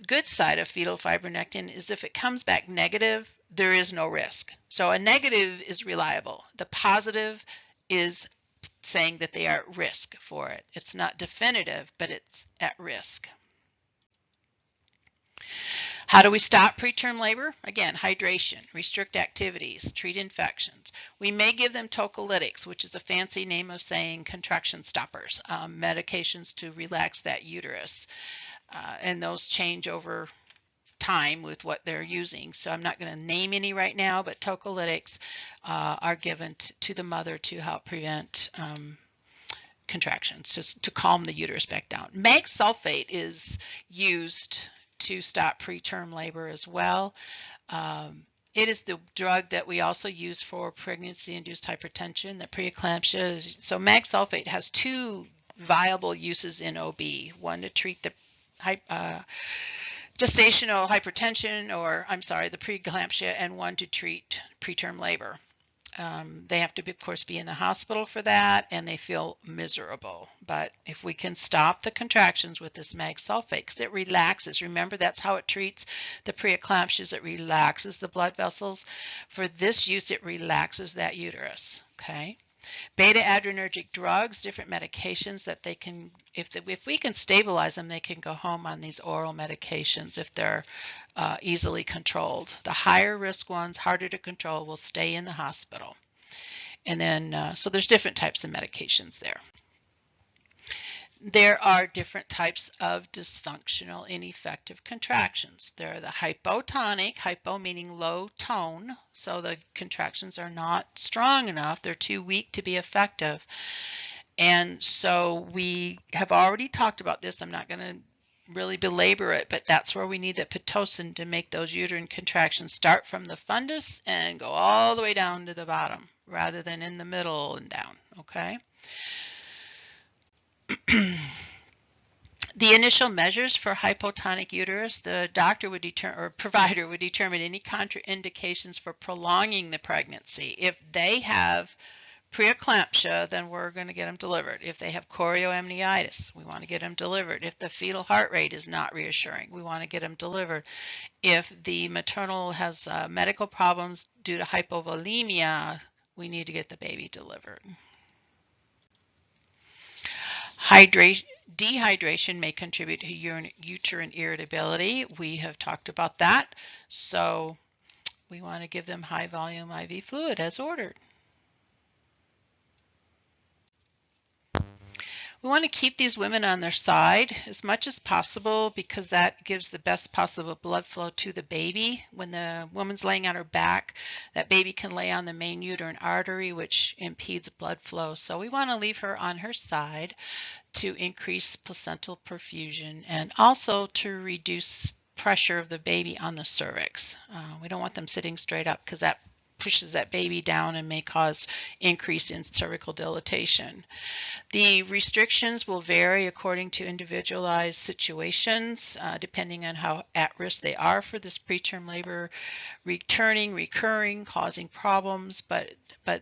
[SPEAKER 1] good side of fetal fibronectin is if it comes back negative, there is no risk. So a negative is reliable. The positive is saying that they are at risk for it. It's not definitive, but it's at risk. How do we stop preterm labor? Again, hydration, restrict activities, treat infections. We may give them tocolytics, which is a fancy name of saying contraction stoppers, medications to relax that uterus. And those change over time with what they're using. So I'm not going to name any right now, but tocolytics are given to the mother to help prevent contractions, just to calm the uterus back down. Mag sulfate is used to stop preterm labor as well. It is the drug that we also use for pregnancy-induced hypertension, the preeclampsia. So mag sulfate has two viable uses in OB, one to treat the gestational hypertension, or the preeclampsia, and one to treat preterm labor. They have to, of course, be in the hospital for that, and they feel miserable. But if we can stop the contractions with this mag sulfate, because it relaxes, remember that's how it treats the preeclampsias, it relaxes the blood vessels. For this use, it relaxes that uterus, okay? Beta-adrenergic drugs, different medications that they can, if we can stabilize them, they can go home on these oral medications if they're easily controlled. The higher risk ones, harder to control, will stay in the hospital. And then, so there's different types of medications there. There are different types of dysfunctional ineffective contractions. There are the hypotonic, hypo meaning low tone, so the contractions are not strong enough, they're too weak to be effective. And so we have already talked about this, I'm not going to really belabor it, but that's where we need the Pitocin to make those uterine contractions start from the fundus and go all the way down to the bottom, rather than in the middle and down, okay? The initial measures for hypotonic uterus, the doctor would determine, or provider would determine any contraindications for prolonging the pregnancy. If they have preeclampsia, then we're going to get them delivered. If they have chorioamnionitis, we want to get them delivered. If the fetal heart rate is not reassuring, we want to get them delivered. If the maternal has medical problems due to hypovolemia, we need to get the baby delivered. Dehydration may contribute to uterine irritability. We have talked about that. So we want to give them high volume IV fluid as ordered. We want to keep these women on their side as much as possible because that gives the best possible blood flow to the baby. When the woman's laying on her back, that baby can lay on the main uterine artery, which impedes blood flow. So we want to leave her on her side to increase placental perfusion and also to reduce pressure of the baby on the cervix. We don't want them sitting straight up because that pushes that baby down and may cause increase in cervical dilatation. The restrictions will vary according to individualized situations, depending on how at risk they are for this preterm labor, recurring, causing problems, but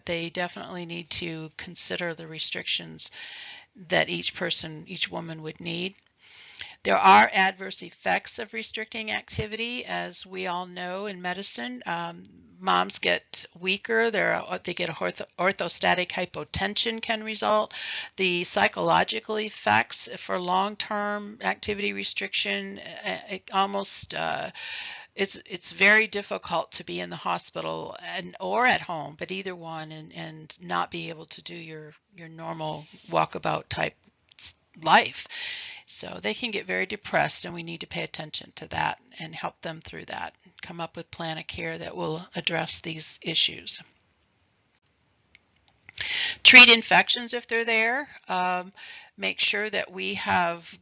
[SPEAKER 1] they definitely need to consider the restrictions that each woman would need. There are adverse effects of restricting activity, as we all know in medicine. Moms get weaker, they get orthostatic hypotension can result. The psychological effects for long-term activity restriction, it's very difficult to be in the hospital or at home, but either one, and not be able to do your normal walkabout type life. So they can get very depressed, and we need to pay attention to that and help them through that. Come up with a plan of care that will address these issues. Treat infections if they're there. Make sure that we have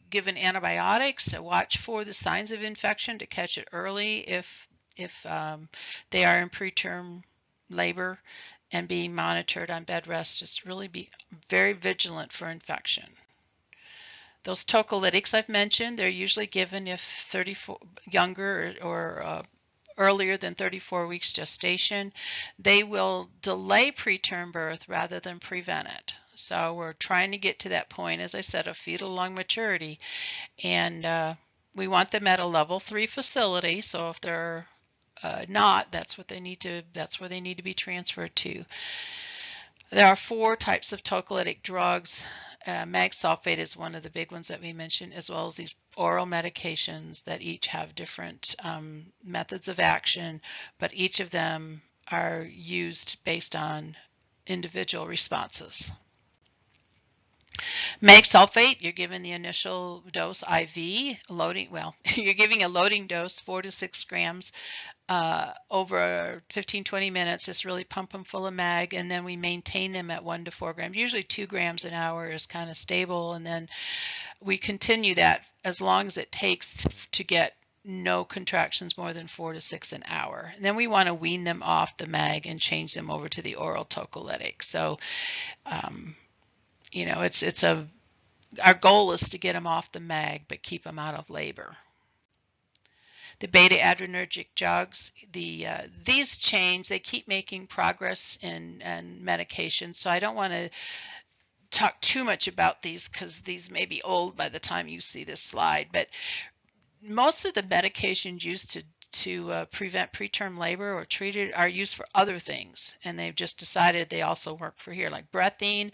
[SPEAKER 1] given antibiotics. So watch for the signs of infection to catch it early if they are in preterm labor, and being monitored on bed rest. Just really be very vigilant for infection. Those tocolytics I've mentioned, they're usually given if 34 younger or earlier than 34 weeks gestation. They will delay preterm birth rather than prevent it. So we're trying to get to that point, as I said, of fetal lung maturity, and we want them at a level 3 facility. So if they're not, that's where they need to be transferred to. There are 4 types of tocolytic drugs. Mag sulfate is one of the big ones that we mentioned, as well as these oral medications that each have different methods of action, but each of them are used based on individual responses. Mag sulfate, you're given the initial dose IV, you're giving a loading dose, 4 to 6 grams over 15-20 minutes. Just really pump them full of mag, and then we maintain them at 1 to 4 grams. Usually 2 grams an hour is kind of stable, and then we continue that as long as it takes to get no contractions more than 4 to 6 an hour. And then we want to wean them off the mag and change them over to the oral tocolytic. So our goal is to get them off the mag but keep them out of labor. The beta-adrenergic drugs, these change. They keep making progress in medication, so I don't want to talk too much about these because these may be old by the time you see this slide. But most of the medications used to prevent preterm labor or treat it are used for other things, and they've just decided they also work for here. Like breathine,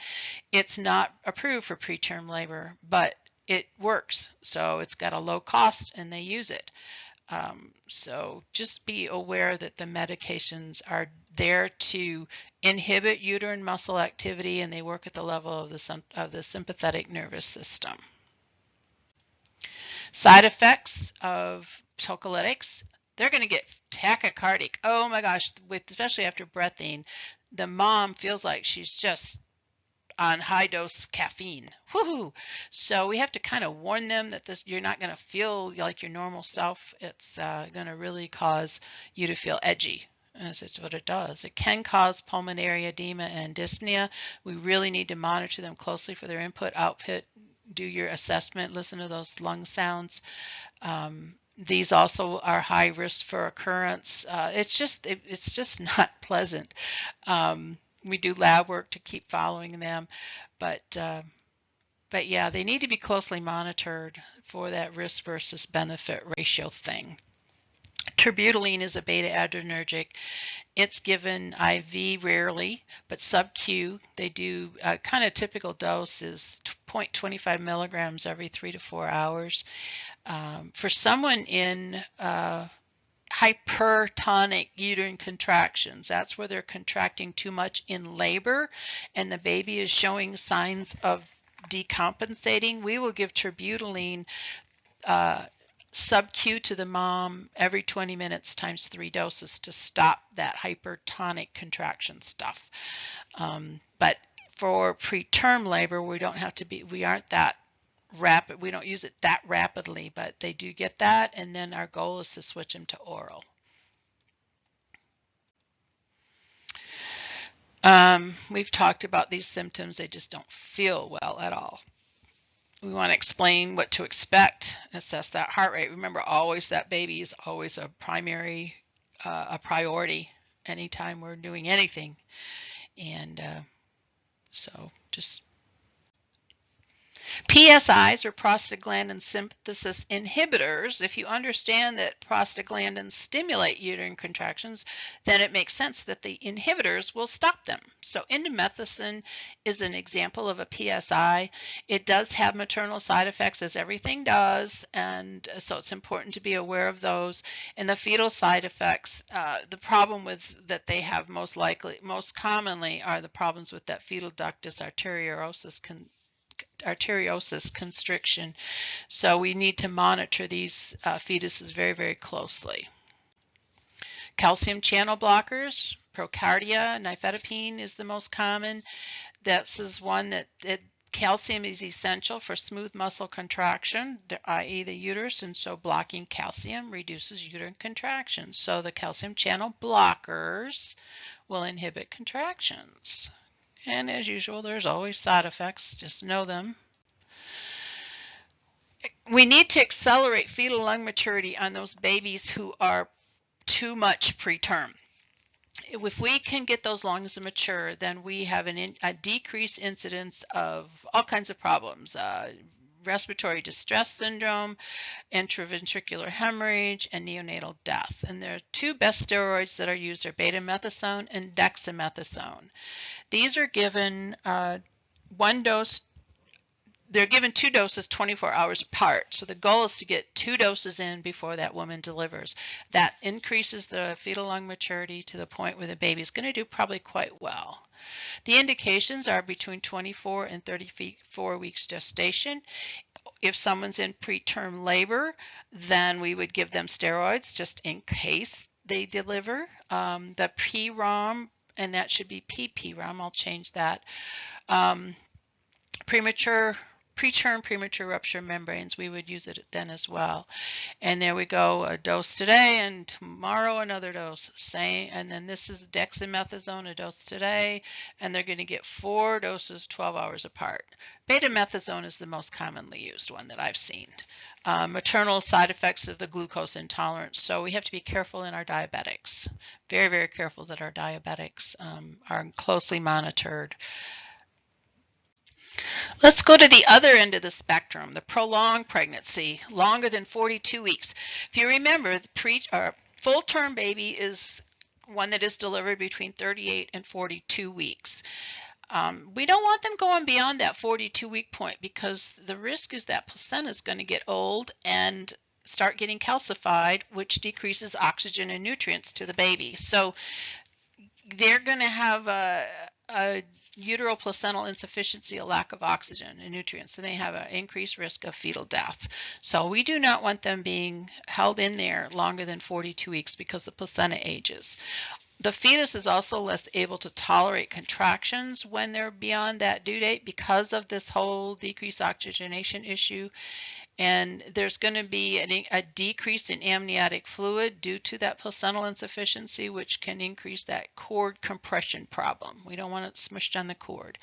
[SPEAKER 1] it's not approved for preterm labor, but it works. So it's got a low cost, and they use it. So just be aware that the medications are there to inhibit uterine muscle activity, and they work at the level of the sympathetic nervous system. Side effects of tocolytics, they're going to get tachycardic. Oh my gosh, especially after breathing, the mom feels like she's just on high dose caffeine. Woohoo! So we have to kind of warn them that you're not going to feel like your normal self. It's going to really cause you to feel edgy, as that's what it does. It can cause pulmonary edema and dyspnea. We really need to monitor them closely for their input, output, do your assessment, listen to those lung sounds. These also are high risk for occurrence. It's just not pleasant. We do lab work to keep following them, but yeah, they need to be closely monitored for that risk versus benefit ratio thing. Terbutaline is a beta-adrenergic. It's given IV rarely, but sub-Q. They do kind of typical dose is 0.25 milligrams every 3 to 4 hours. For someone in hypertonic uterine contractions, that's where they're contracting too much in labor and the baby is showing signs of decompensating, we will give terbutaline sub-Q to the mom every 20 minutes times 3 doses to stop that hypertonic contraction stuff. But for preterm labor, we aren't that rapid. We don't use it that rapidly, but they do get that, and then our goal is to switch them to oral. We've talked about these symptoms. They just don't feel well at all. We want to explain what to expect, assess that heart rate. Remember, always that baby is always a priority anytime we're doing anything. And so just PSIs or prostaglandin synthesis inhibitors. If you understand that prostaglandins stimulate uterine contractions, then it makes sense that the inhibitors will stop them. So indomethacin is an example of a PSI. It does have maternal side effects, as everything does, and so it's important to be aware of those. And the fetal side effects, the problem with that they have most commonly are the problems with that fetal ductus arteriosus constriction. So we need to monitor these fetuses very, very closely. Calcium channel blockers, Procardia, nifedipine is the most common. This is one that calcium is essential for smooth muscle contraction, i.e. the uterus, and so blocking calcium reduces uterine contractions. So the calcium channel blockers will inhibit contractions. And as usual, there's always side effects, just know them. We need to accelerate fetal lung maturity on those babies who are too much preterm. If we can get those lungs to mature, then we have a decreased incidence of all kinds of problems. Respiratory distress syndrome, intraventricular hemorrhage, and neonatal death. And there are two best steroids that are used are betamethasone and dexamethasone. These are given one dose. They're given 2 doses 24 hours apart. So the goal is to get 2 doses in before that woman delivers. That increases the fetal lung maturity to the point where the baby is going to do probably quite well. The indications are between 24 and 34 weeks gestation. If someone's in preterm labor, then we would give them steroids just in case they deliver. The PROM, and that should be PPROM, I'll change that. Preterm premature rupture membranes, we would use it then as well. And there we go, a dose today and tomorrow another dose. Same, and then this is dexamethasone, a dose today, and they're going to get 4 doses 12 hours apart. Betamethasone is the most commonly used one that I've seen. Maternal side effects of the glucose intolerance. So we have to be careful in our diabetics. Very, very careful that our diabetics are closely monitored. Let's go to the other end of the spectrum, the prolonged pregnancy, longer than 42 weeks. If you remember, the full-term baby is one that is delivered between 38 and 42 weeks. We don't want them going beyond that 42-week point because the risk is that placenta is going to get old and start getting calcified, which decreases oxygen and nutrients to the baby. So they're going to have a uteroplacental insufficiency, a lack of oxygen and nutrients, and they have an increased risk of fetal death. So we do not want them being held in there longer than 42 weeks because the placenta ages. The fetus is also less able to tolerate contractions when they're beyond that due date because of this whole decreased oxygenation issue. And there's going to be a decrease in amniotic fluid due to that placental insufficiency, which can increase that cord compression problem. We don't want it smushed on the cord.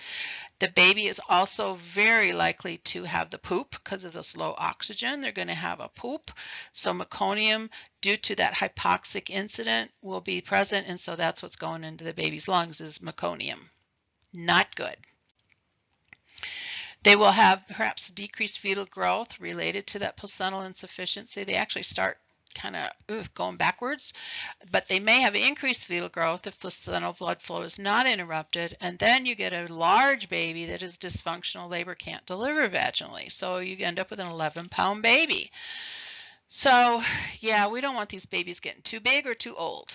[SPEAKER 1] The baby is also very likely to have the poop because of this low oxygen. They're going to have a poop. So meconium, due to that hypoxic incident, will be present. And so that's what's going into the baby's lungs is meconium. Not good. They will have perhaps decreased fetal growth related to that placental insufficiency. They actually start kind of going backwards, but they may have increased fetal growth if placental blood flow is not interrupted, and then you get a large baby that is dysfunctional. Labor can't deliver vaginally, so you end up with an 11-pound baby. So yeah, we don't want these babies getting too big or too old.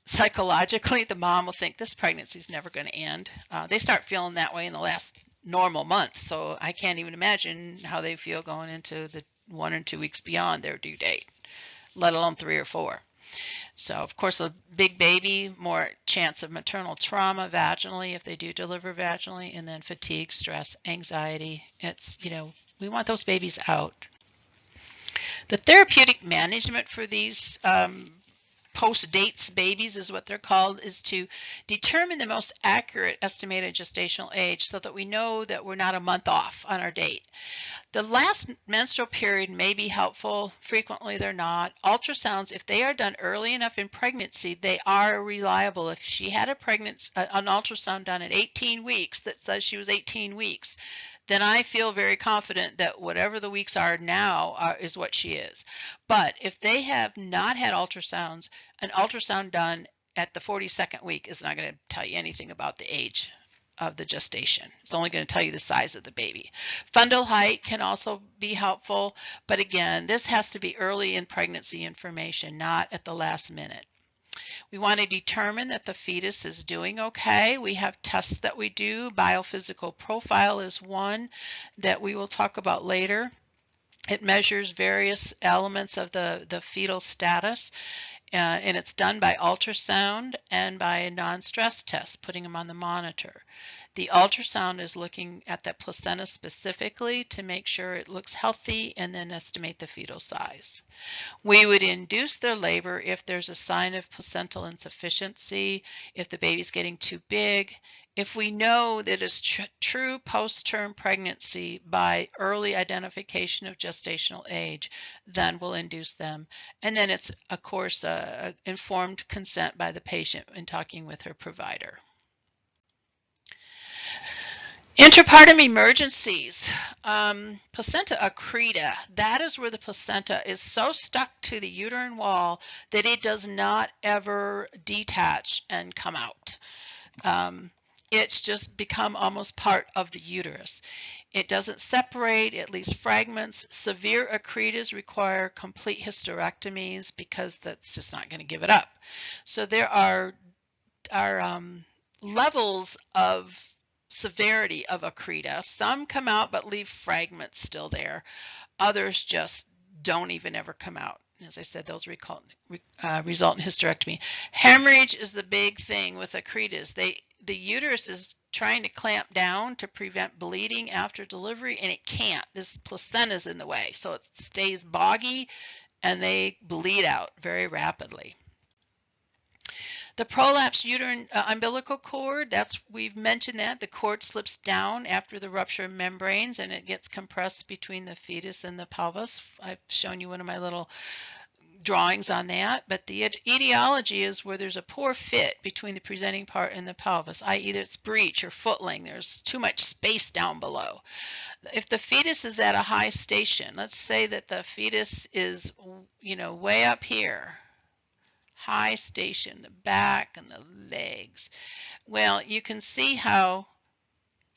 [SPEAKER 1] Psychologically, the mom will think this pregnancy is never going to end. They start feeling that way in the last normal month, so I can't even imagine how they feel going into the 1 or 2 weeks beyond their due date, let alone 3 or 4. So of course a big baby, more chance of maternal trauma vaginally if they do deliver vaginally, and then fatigue, stress, anxiety. It's, we want those babies out. The therapeutic management for these post-dates babies is what they're called, is to determine the most accurate estimated gestational age so that we know that we're not a month off on our date. The last menstrual period may be helpful. Frequently they're not. Ultrasounds, if they are done early enough in pregnancy, they are reliable. If she had an ultrasound done at 18 weeks that says she was 18 weeks, then I feel very confident that whatever the weeks are now is what she is. But if they have not had ultrasounds, an ultrasound done at the 42nd week is not going to tell you anything about the age of the gestation. It's only going to tell you the size of the baby. Fundal height can also be helpful, but again, this has to be early in pregnancy information, not at the last minute. We want to determine that the fetus is doing okay. We have tests that we do. Biophysical profile is one that we will talk about later. It measures various elements of the fetal status. And it's done by ultrasound and by a non-stress test, putting them on the monitor. The ultrasound is looking at that placenta specifically to make sure it looks healthy and then estimate the fetal size. We would induce their labor if there's a sign of placental insufficiency, if the baby's getting too big, if we know that it's true post-term pregnancy by early identification of gestational age, then we'll induce them. And then it's, of course, informed consent by the patient in talking with her provider. Intrapartum emergencies. Placenta accreta. That is where the placenta is so stuck to the uterine wall that it does not ever detach and come out. It's just become almost part of the uterus. It doesn't separate, it leaves fragments. Severe accretas require complete hysterectomies because that's just not going to give it up. So there are levels of severity of accreta. Some come out but leave fragments still there. Others just don't even ever come out. As I said, those result in hysterectomy. Hemorrhage is the big thing with accretas. The uterus is trying to clamp down to prevent bleeding after delivery, and it can't. This placenta is in the way, so it stays boggy, and they bleed out very rapidly. The prolapsed uterine umbilical cord, we've mentioned that. The cord slips down after the rupture of membranes and it gets compressed between the fetus and the pelvis. I've shown you one of my little drawings on that, but the etiology is where there's a poor fit between the presenting part and the pelvis, i.e. it's breech or footling. There's too much space down below. If the fetus is at a high station, let's say that the fetus is, way up here, high station, the back and the legs. Well, you can see how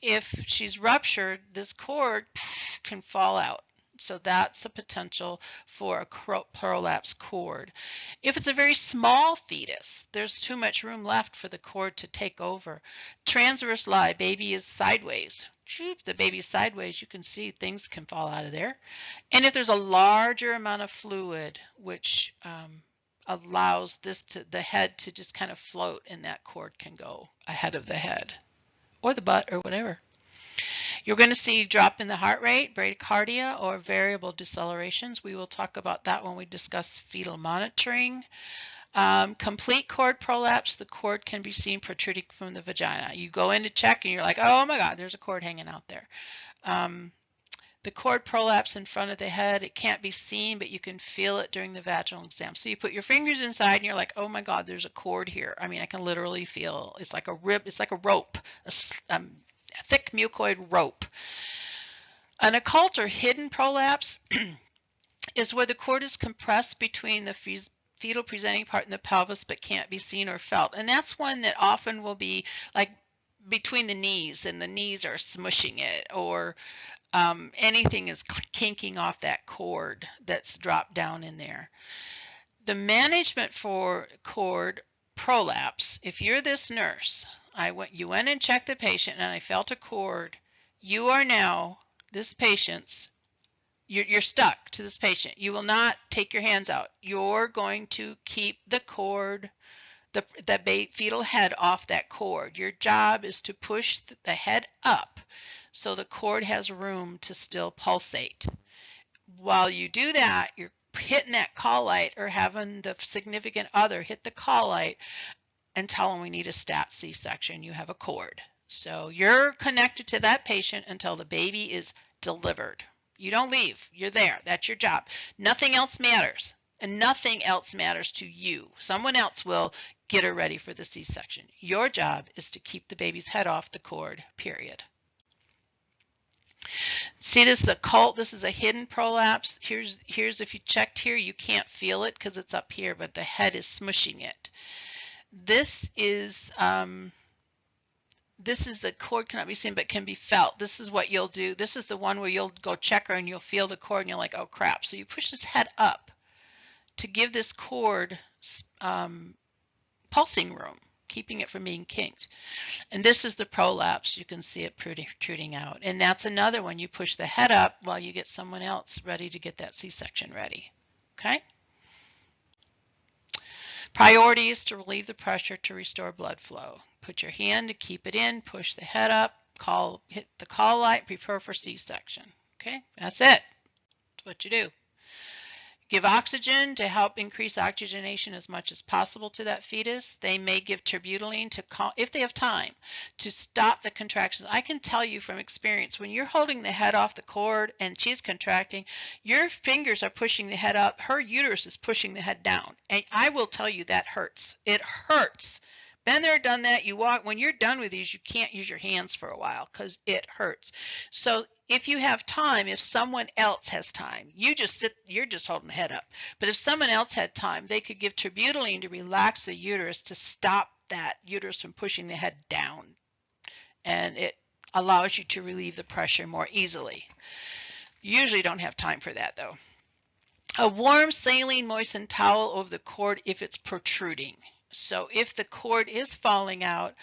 [SPEAKER 1] if she's ruptured, this cord can fall out. So that's a potential for a prolapsed cord. If it's a very small fetus, there's too much room left for the cord to take over. Transverse lie, baby is sideways. The baby's sideways, you can see things can fall out of there. And if there's a larger amount of fluid, which allows the head to just kind of float, and that cord can go ahead of the head or the butt or whatever. You're going to see drop in the heart rate, bradycardia, or variable decelerations. We will talk about that when we discuss fetal monitoring. Complete cord prolapse, the cord can be seen protruding from the vagina. You go in to check and you're like, oh my God, there's a cord hanging out there. The cord prolapse in front of the head, it can't be seen, but you can feel it during the vaginal exam. So you put your fingers inside and you're like, oh my God, there's a cord here. I mean, I can literally feel, it's like a rib, it's like a rope, a thick mucoid rope. An occult or hidden prolapse is where the cord is compressed between the fetal presenting part and the pelvis but can't be seen or felt. And that's one that often will be like between the knees, and the knees are smushing it, or anything is kinking off that cord that's dropped down in there. The management for cord prolapse, if you're this nurse, you went and checked the patient and I felt a cord, you are now this patient's, you're stuck to this patient. You will not take your hands out. You're going to keep the cord, the fetal head off that cord. Your job is to push the head up so the cord has room to still pulsate. While you do that, you're hitting that call light or having the significant other hit the call light and tell them we need a stat C-section. You have a cord. So you're connected to that patient until the baby is delivered. You don't leave. You're there. That's your job. Nothing else matters. And nothing else matters to you. Someone else will get her ready for the C-section. Your job is to keep the baby's head off the cord, period. See, this is a occult. This is a hidden prolapse. Here's if you checked here, you can't feel it because it's up here, but the head is smushing it. This is the cord cannot be seen but can be felt. This is what you'll do. This is the one where you'll go check her and you'll feel the cord and you're like, oh crap. So you push this head up to give this cord pulsing room, keeping it from being kinked. And this is the prolapse. You can see it protruding out. And that's another one. You push the head up while you get someone else ready to get that C-section ready. Okay? Priority is to relieve the pressure to restore blood flow. Put your hand to keep it in, push the head up, hit the call light, prepare for C-section. Okay? That's it. That's what you do. Give oxygen to help increase oxygenation as much as possible to that fetus. They may give terbutaline if they have time, to stop the contractions. I can tell you from experience, when you're holding the head off the cord and she's contracting, your fingers are pushing the head up, her uterus is pushing the head down. And I will tell you that hurts. It hurts. Been there, done that. When you're done with these, you can't use your hands for a while because it hurts. So if you have time, if someone else has time, you're just holding the head up. But if someone else had time, they could give terbutaline to relax the uterus to stop that uterus from pushing the head down. And it allows you to relieve the pressure more easily. You usually don't have time for that though. A warm saline moistened towel over the cord if it's protruding. So if the cord is falling out,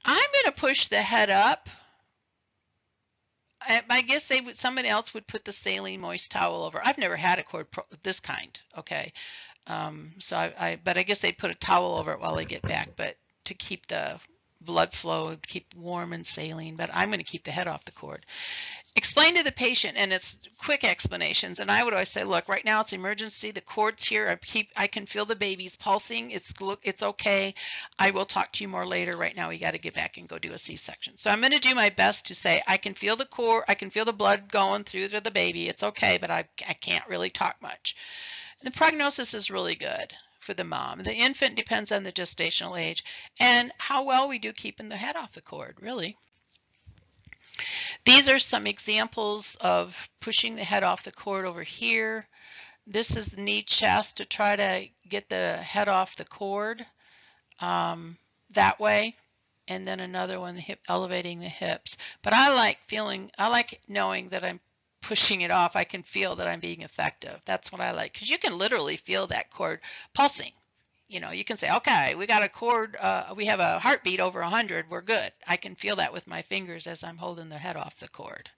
[SPEAKER 1] I'm going to push the head up. I guess someone else would put the saline moist towel over. I've never had a cord this kind, okay. But I guess they'd put a towel over it while they get back, but to keep the blood flow, keep warm and saline, but I'm going to keep the head off the cord. Explain to the patient, and it's quick explanations, and I would always say, look, right now it's emergency, the cord's here, I can feel the baby's pulsing, it's okay, I will talk to you more later, right now we got to get back and go do a C-section. So I'm going to do my best to say, I can feel the cord, I can feel the blood going through to the baby, it's okay, but I can't really talk much. The prognosis is really good for the mom. The infant depends on the gestational age and how well we do keeping the head off the cord, really. These are some examples of pushing the head off the cord over here. This is the knee chest to try to get the head off the cord that way. And then another one, elevating the hips. But I like knowing that I'm pushing it off. I can feel that I'm being effective. That's what I like, because you can literally feel that cord pulsing. You know, you can say, okay, we got a cord, we have a heartbeat over 100, we're good. I can feel that with my fingers as I'm holding the head off the cord.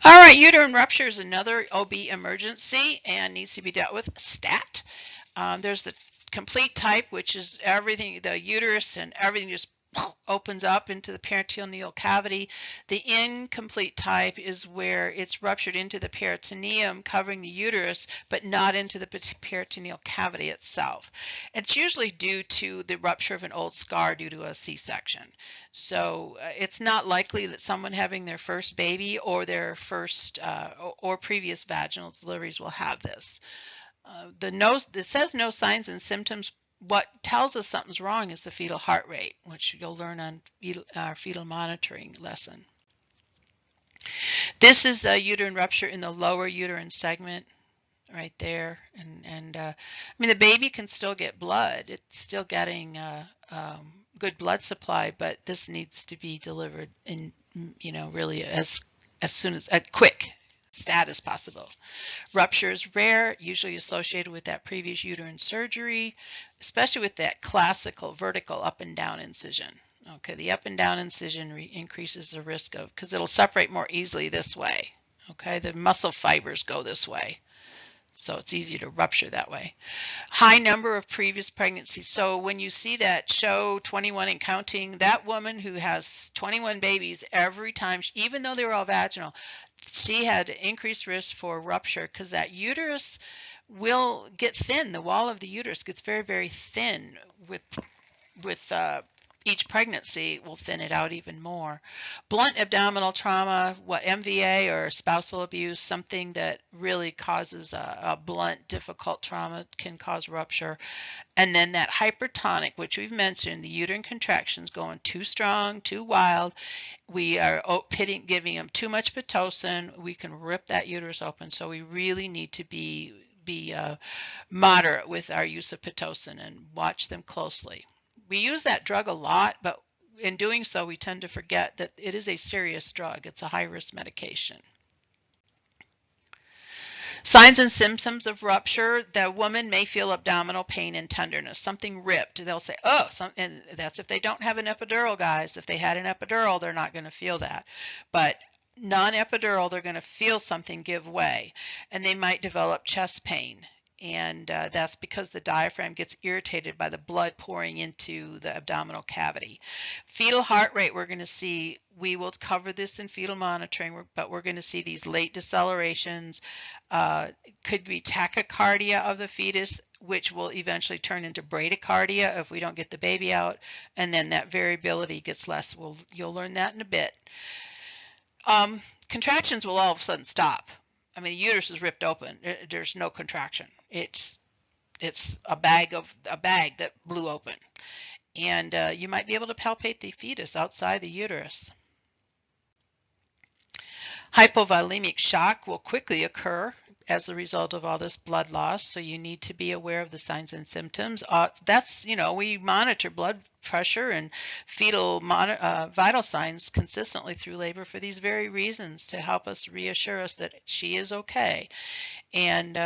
[SPEAKER 1] All right, uterine rupture is another OB emergency and needs to be dealt with stat. There's the complete type, which is everything, the uterus and everything just opens up into the peritoneal cavity. The incomplete type is where it's ruptured into the peritoneum, covering the uterus, but not into the peritoneal cavity itself. It's usually due to the rupture of an old scar due to a C-section. So it's not likely that someone having their first baby or their first or previous vaginal deliveries will have this. It says no signs and symptoms. What tells us something's wrong is the fetal heart rate, which you'll learn on our fetal monitoring lesson. This is a uterine rupture in the lower uterine segment right there. And I mean, the baby can still get blood. It's still getting good blood supply, but this needs to be delivered in, really as soon as quick stat as possible. Rupture is rare, usually associated with that previous uterine surgery, especially with that classical vertical up and down incision. Okay, the up and down incision increases the risk of, because it'll separate more easily this way. Okay, the muscle fibers go this way, so it's easier to rupture that way. High number of previous pregnancies. So when you see that show 21 and counting, that woman who has 21 babies every time, even though they were all vaginal, she had increased risk for rupture because that uterus will get thin. The wall of the uterus gets very, very thin with each pregnancy will thin it out even more. Blunt abdominal trauma, what MVA or spousal abuse, something that really causes a blunt, difficult trauma can cause rupture. And then that hypertonic, which we've mentioned, the uterine contractions going too strong, too wild. We are giving them too much Pitocin. We can rip that uterus open. So we really need to be moderate with our use of Pitocin and watch them closely. We use that drug a lot, but in doing so, we tend to forget that it is a serious drug. It's a high-risk medication. Signs and symptoms of rupture: the woman may feel abdominal pain and tenderness, something ripped. They'll say, oh, and that's if they don't have an epidural, guys. If they had an epidural, they're not going to feel that. But non-epidural, they're going to feel something give way, and they might develop chest pain. And that's because the diaphragm gets irritated by the blood pouring into the abdominal cavity. Fetal heart rate, we're going to see, we will cover this in fetal monitoring, but we're going to see these late decelerations, could be tachycardia of the fetus, which will eventually turn into bradycardia if we don't get the baby out, and then that variability gets less. You'll learn that in a bit. Contractions will all of a sudden stop. I mean, the uterus is ripped open. There's no contraction. It's a bag that blew open, and you might be able to palpate the fetus outside the uterus. Hypovolemic shock will quickly occur as a result of all this blood loss, so you need to be aware of the signs and symptoms. We monitor blood pressure and fetal vital signs consistently through labor for these very reasons, to help us reassure us that she is okay. And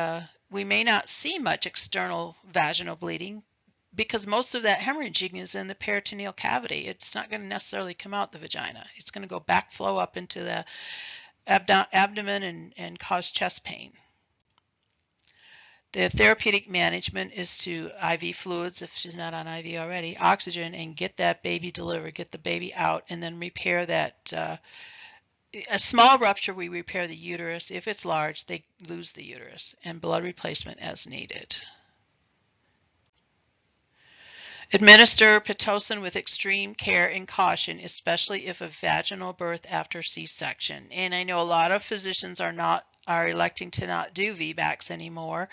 [SPEAKER 1] we may not see much external vaginal bleeding because most of that hemorrhaging is in the peritoneal cavity. It's not going to necessarily come out the vagina. It's going to go backflow up into the abdomen and cause chest pain. The therapeutic management is to IV fluids, if she's not on IV already, oxygen, and get that baby delivered, get the baby out, and then repair that. A small rupture, we repair the uterus. If it's large, they lose the uterus, and blood replacement as needed. Administer Pitocin with extreme care and caution, especially if a vaginal birth after C-section. And I know a lot of physicians are electing to not do VBACs anymore.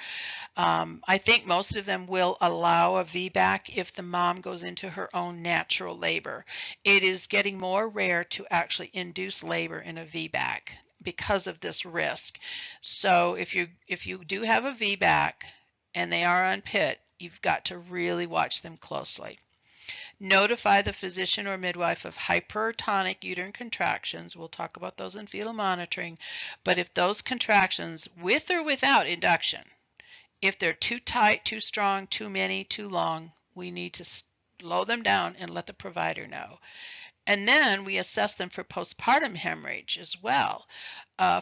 [SPEAKER 1] I think most of them will allow a VBAC if the mom goes into her own natural labor. It is getting more rare to actually induce labor in a VBAC because of this risk. So if you do have a VBAC and they are on PIT, you've got to really watch them closely. Notify the physician or midwife of hypertonic uterine contractions. We'll talk about those in fetal monitoring. But if those contractions, with or without induction, if they're too tight, too strong, too many, too long, we need to slow them down and let the provider know. And then we assess them for postpartum hemorrhage as well,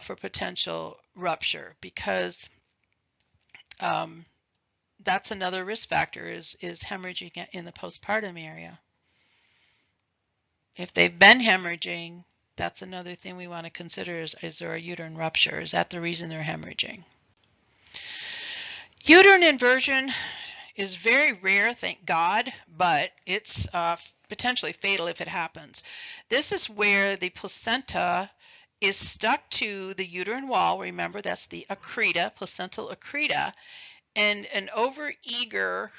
[SPEAKER 1] for potential rupture, because that's another risk factor is hemorrhaging in the postpartum area. If they've been hemorrhaging, that's another thing we want to consider is there a uterine rupture? Is that the reason they're hemorrhaging? Uterine inversion is very rare, thank God, but it's potentially fatal if it happens. This is where the placenta is stuck to the uterine wall. Remember, that's the accreta, placental accreta. And an overeager,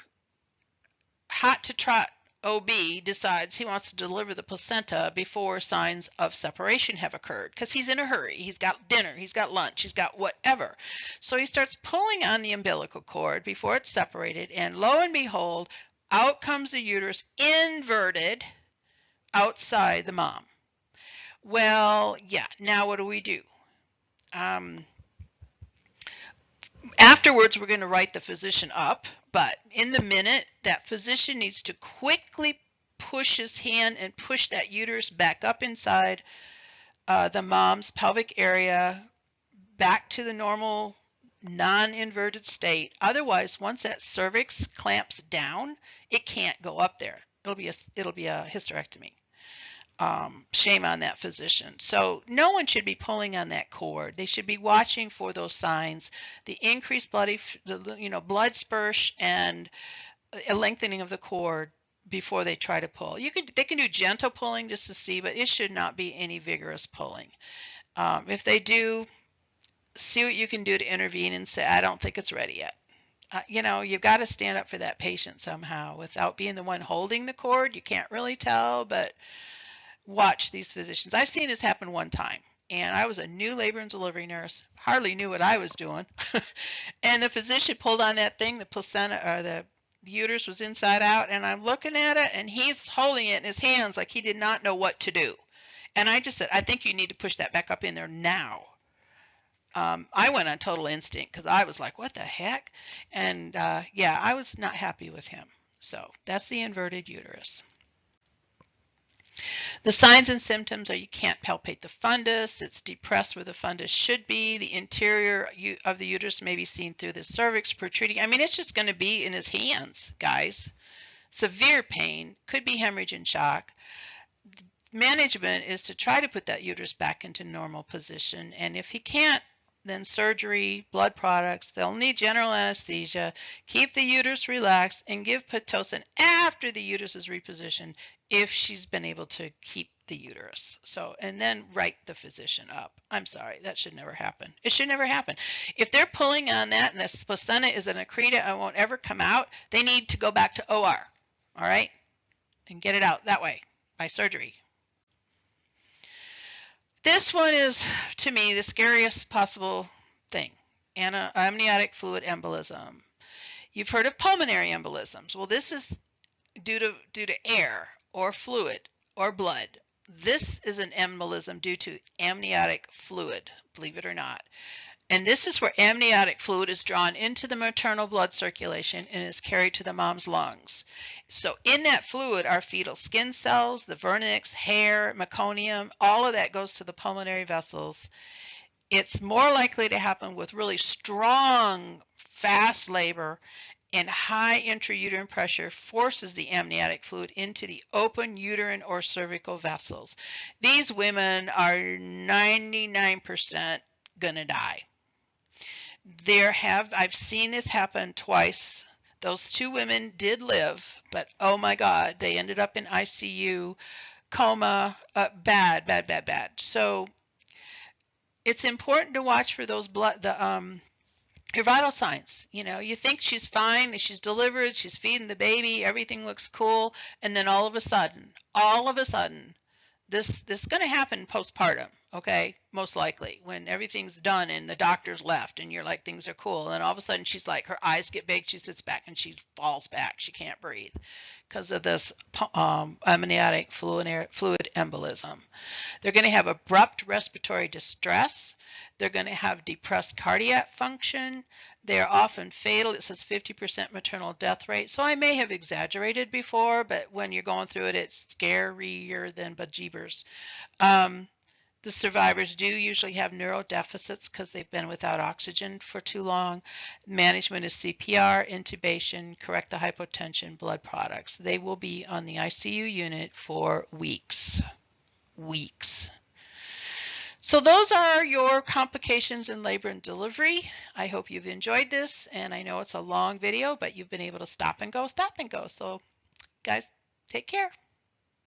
[SPEAKER 1] hot-to-trot OB decides he wants to deliver the placenta before signs of separation have occurred because he's in a hurry. He's got dinner, he's got lunch, he's got whatever. So he starts pulling on the umbilical cord before it's separated, and lo and behold, out comes the uterus inverted outside the mom. Well, yeah, now what do we do? Afterwards, we're going to write the physician up, but in the minute, that physician needs to quickly push his hand and push that uterus back up inside the mom's pelvic area, back to the normal non-inverted state. Otherwise, once that cervix clamps down, it can't go up there. It'll be a hysterectomy. Shame on that physician. So no one should be pulling on that cord. They should be watching for those signs, the increased blood spurge and a lengthening of the cord before they try to pull. They can do gentle pulling just to see, but it should not be any vigorous pulling. If they do, see what you can do to intervene and say, I don't think it's ready yet. You know, you've got to stand up for that patient somehow without being the one holding the cord. You can't really tell, but watch these physicians. I've seen this happen one time, and I was a new labor and delivery nurse, hardly knew what I was doing. And the physician pulled on that thing, the placenta or the uterus was inside out, and I'm looking at it, and he's holding it in his hands like he did not know what to do. And I just said, I think you need to push that back up in there now. I went on total instinct because I was like, what the heck? And yeah, I was not happy with him. So that's the inverted uterus. The signs and symptoms are you can't palpate the fundus. It's depressed where the fundus should be. The interior of the uterus may be seen through the cervix protruding. I mean, it's just going to be in his hands, guys. Severe pain, could be hemorrhage and shock. Management is to try to put that uterus back into normal position. And if he can't, then surgery, blood products. They'll need general anesthesia, keep the uterus relaxed, and give Pitocin after the uterus is repositioned if she's been able to keep the uterus. So, and then write the physician up. I'm sorry, that should never happen. It should never happen. If they're pulling on that and the placenta is an accreta and won't ever come out, they need to go back to OR, all right, and get it out that way by surgery. This one is, to me, the scariest possible thing, amniotic fluid embolism. You've heard of pulmonary embolisms. Well, this is due to air or fluid or blood. This is an embolism due to amniotic fluid, believe it or not. And this is where amniotic fluid is drawn into the maternal blood circulation and is carried to the mom's lungs. So in that fluid are fetal skin cells, the vernix, hair, meconium, all of that goes to the pulmonary vessels. It's more likely to happen with really strong, fast labor, and high intrauterine pressure forces the amniotic fluid into the open uterine or cervical vessels. These women are 99% gonna die. I've seen this happen twice. Those two women did live, but oh my God, they ended up in ICU, coma, bad. So it's important to watch for those your vital signs. You know, you think she's fine, she's delivered, she's feeding the baby, everything looks cool, and then all of a sudden, this is going to happen postpartum, okay? Most likely when everything's done and the doctor's left and you're like, things are cool. And all of a sudden she's like, her eyes get big, she sits back and she falls back. She can't breathe because of this amniotic fluid embolism. They're going to have abrupt respiratory distress. They're going to have depressed cardiac function. They are often fatal. It says 50% maternal death rate. So I may have exaggerated before, but when you're going through it, it's scarier than bejeebers. The survivors do usually have neurodeficits because they've been without oxygen for too long. Management is CPR, intubation, correct the hypotension, blood products. They will be on the ICU unit for weeks. So those are your complications in labor and delivery. I hope you've enjoyed this, and I know it's a long video, but you've been able to stop and go. So guys, take care.